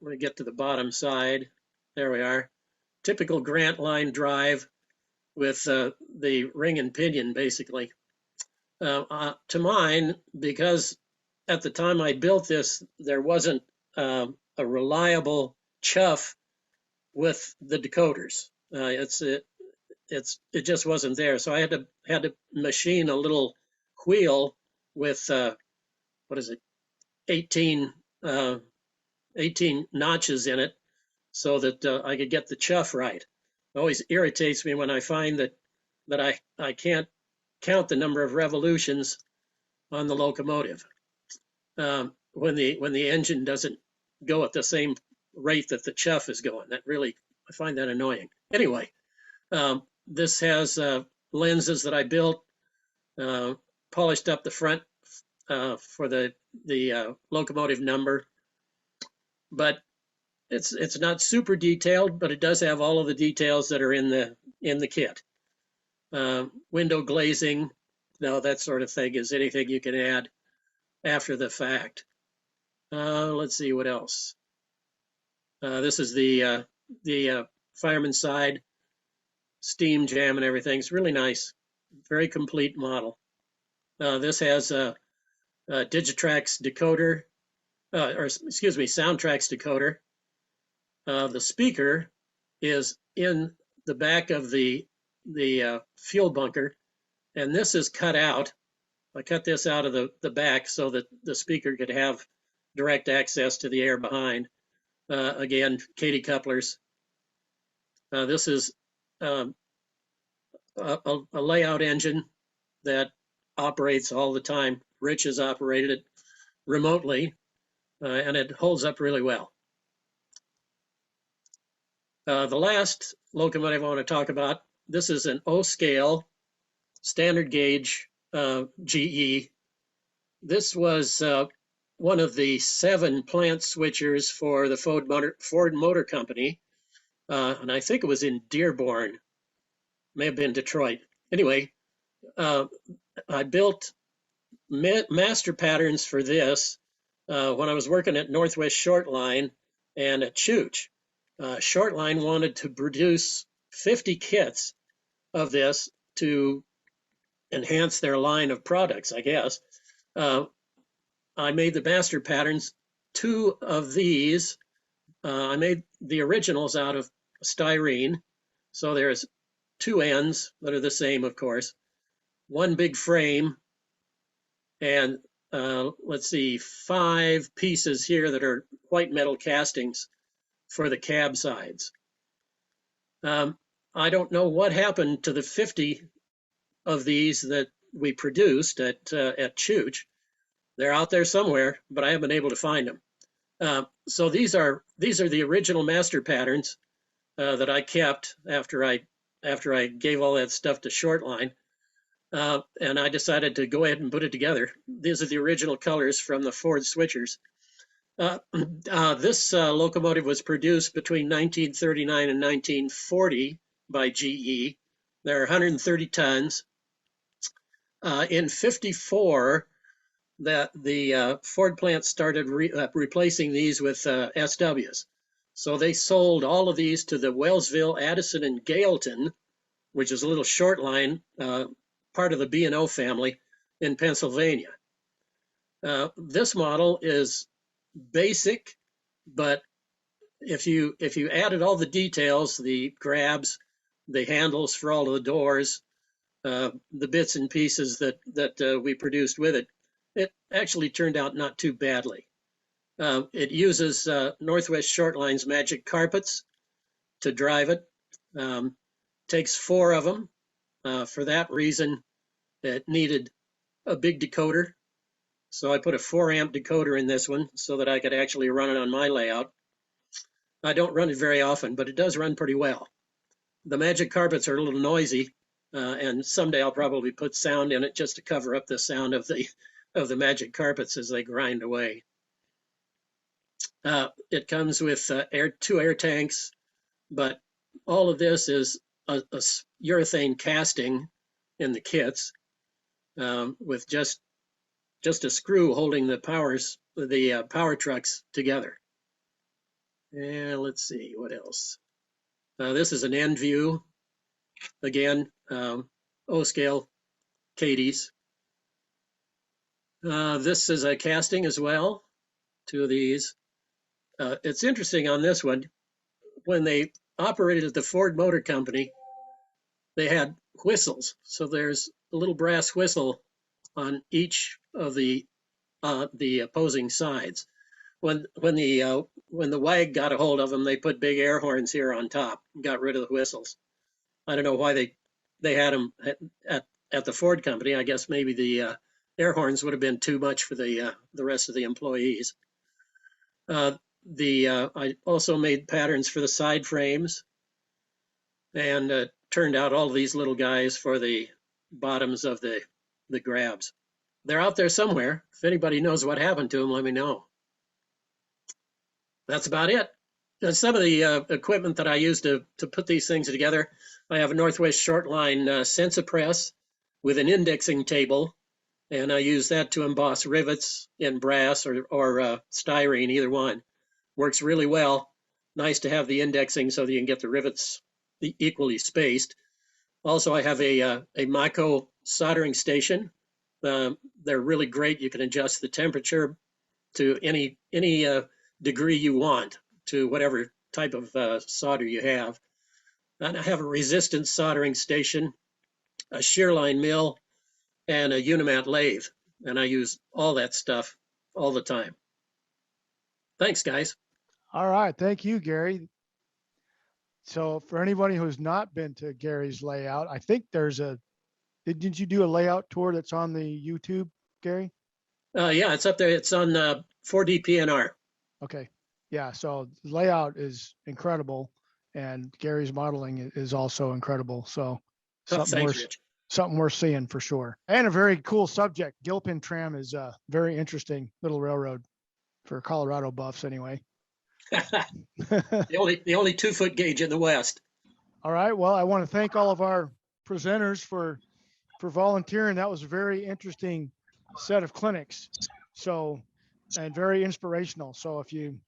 me get to the bottom side. There we are. Typical Grant Line drive with the ring and pinion, basically. To mine, because at the time I built this, there wasn't a reliable chuff with the decoders. It just wasn't there. So I had to machine a little wheel with 18 notches in it so that I could get the chuff right. It always irritates me when I find that I can't count the number of revolutions on the locomotive when the engine doesn't go at the same rate that the chuff is going. I find that annoying. Anyway, this has lenses that I built, polished up the front for the locomotive number, but it's not super detailed, but it does have all of the details that are in the kit. Window glazing, that sort of thing is anything you can add after the fact. Let's see what else. This is the fireman side, steam jam and everything. It's really nice, very complete model. This has a Digitrax decoder, Soundtrax decoder. The speaker is in the back of the fuel bunker, and this is cut out. I cut this out of the back so that the speaker could have direct access to the air behind. Again, Katy couplers. This is a layout engine that operates all the time. Rich has operated it remotely, and it holds up really well. The last locomotive I want to talk about, this is an O-scale standard gauge GE. This was one of the 7 plant switchers for the Ford Motor Company, and I think it was in Dearborn, may have been Detroit. Anyway, I built master patterns for this when I was working at Northwest Shortline and at Chooch. Shortline wanted to produce 50 kits of this to enhance their line of products, I guess. I made the master patterns. 2 of these, I made the originals out of styrene. So there's 2 ends that are the same, of course. 1 big frame, and let's see, 5 pieces here that are white metal castings for the cab sides. I don't know what happened to the 50 of these that we produced at Chooch. They're out there somewhere, but I haven't been able to find them. So these are the original master patterns that I kept after I gave all that stuff to Shortline, and I decided to go ahead and put it together. These are the original colors from the Ford switchers. This locomotive was produced between 1939 and 1940 by GE. There are 130 tons. In 54, the Ford plant started replacing these with SWs. So they sold all of these to the Wellsville, Addison, and Gailton, which is a little short line, part of the B&O family in Pennsylvania. This model is basic, but if you added all the details, the grabs, the handles for all of the doors, the bits and pieces that we produced with it, it actually turned out not too badly. It uses Northwest Shortline's magic carpets to drive it. Takes 4 of them. For that reason, it needed a big decoder. So I put a 4-amp decoder in this one so that I could actually run it on my layout. I don't run it very often, but it does run pretty well. The magic carpets are a little noisy, and someday I'll probably put sound in it just to cover up the sound of the magic carpets as they grind away. It comes with 2 air tanks, but all of this is a urethane casting in the kits with just a screw holding the power trucks together. And let's see what else. This is an end view. Again, O-scale Katie's. This is a casting as well. 2 of these. It's interesting on this one. When they operated at the Ford Motor Company, they had whistles. So there's a little brass whistle on each of the opposing sides. When the WAG got a hold of them, they put big air horns here on top and got rid of the whistles. I don't know why they had them at the Ford Company. I guess maybe the air horns would have been too much for the rest of the employees. I also made patterns for the side frames. and turned out all these little guys for the bottoms of the grabs. They're out there somewhere. If anybody knows what happened to them, let me know. That's about it. Some of the equipment that I use to put these things together, I have a Northwest Shortline Sensapress with an indexing table, and I use that to emboss rivets in brass or styrene, either one. Works really well. Nice to have the indexing so that you can get the rivets equally spaced. Also, I have a Mako soldering station. They're really great. You can adjust the temperature to any degree you want, to whatever type of solder you have. And I have a resistance soldering station, a shear line mill, and a Unimat lathe. And I use all that stuff all the time. Thanks, guys. All right. Thank you, Gary. So for anybody who's not been to Gary's layout, I think didn't you do a layout tour that's on the YouTube, Gary? Yeah, it's up there. It's on 4D PNR. Okay. Yeah. So the layout is incredible, and Gary's modeling is also incredible. So Thanks, Rich. something worth seeing for sure. And a very cool subject. Gilpin tram is a very interesting little railroad for Colorado buffs anyway. The only 2-foot gauge in the West. All right. Well, I want to thank all of our presenters for volunteering. That was a very interesting set of clinics. So, and very inspirational. So if you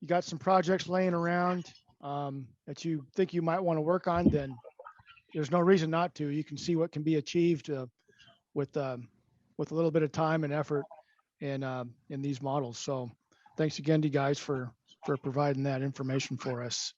got some projects laying around that you think you might want to work on, then there's no reason not to. You can see what can be achieved with a little bit of time and effort in these models. So thanks again to you guys for providing that information for us.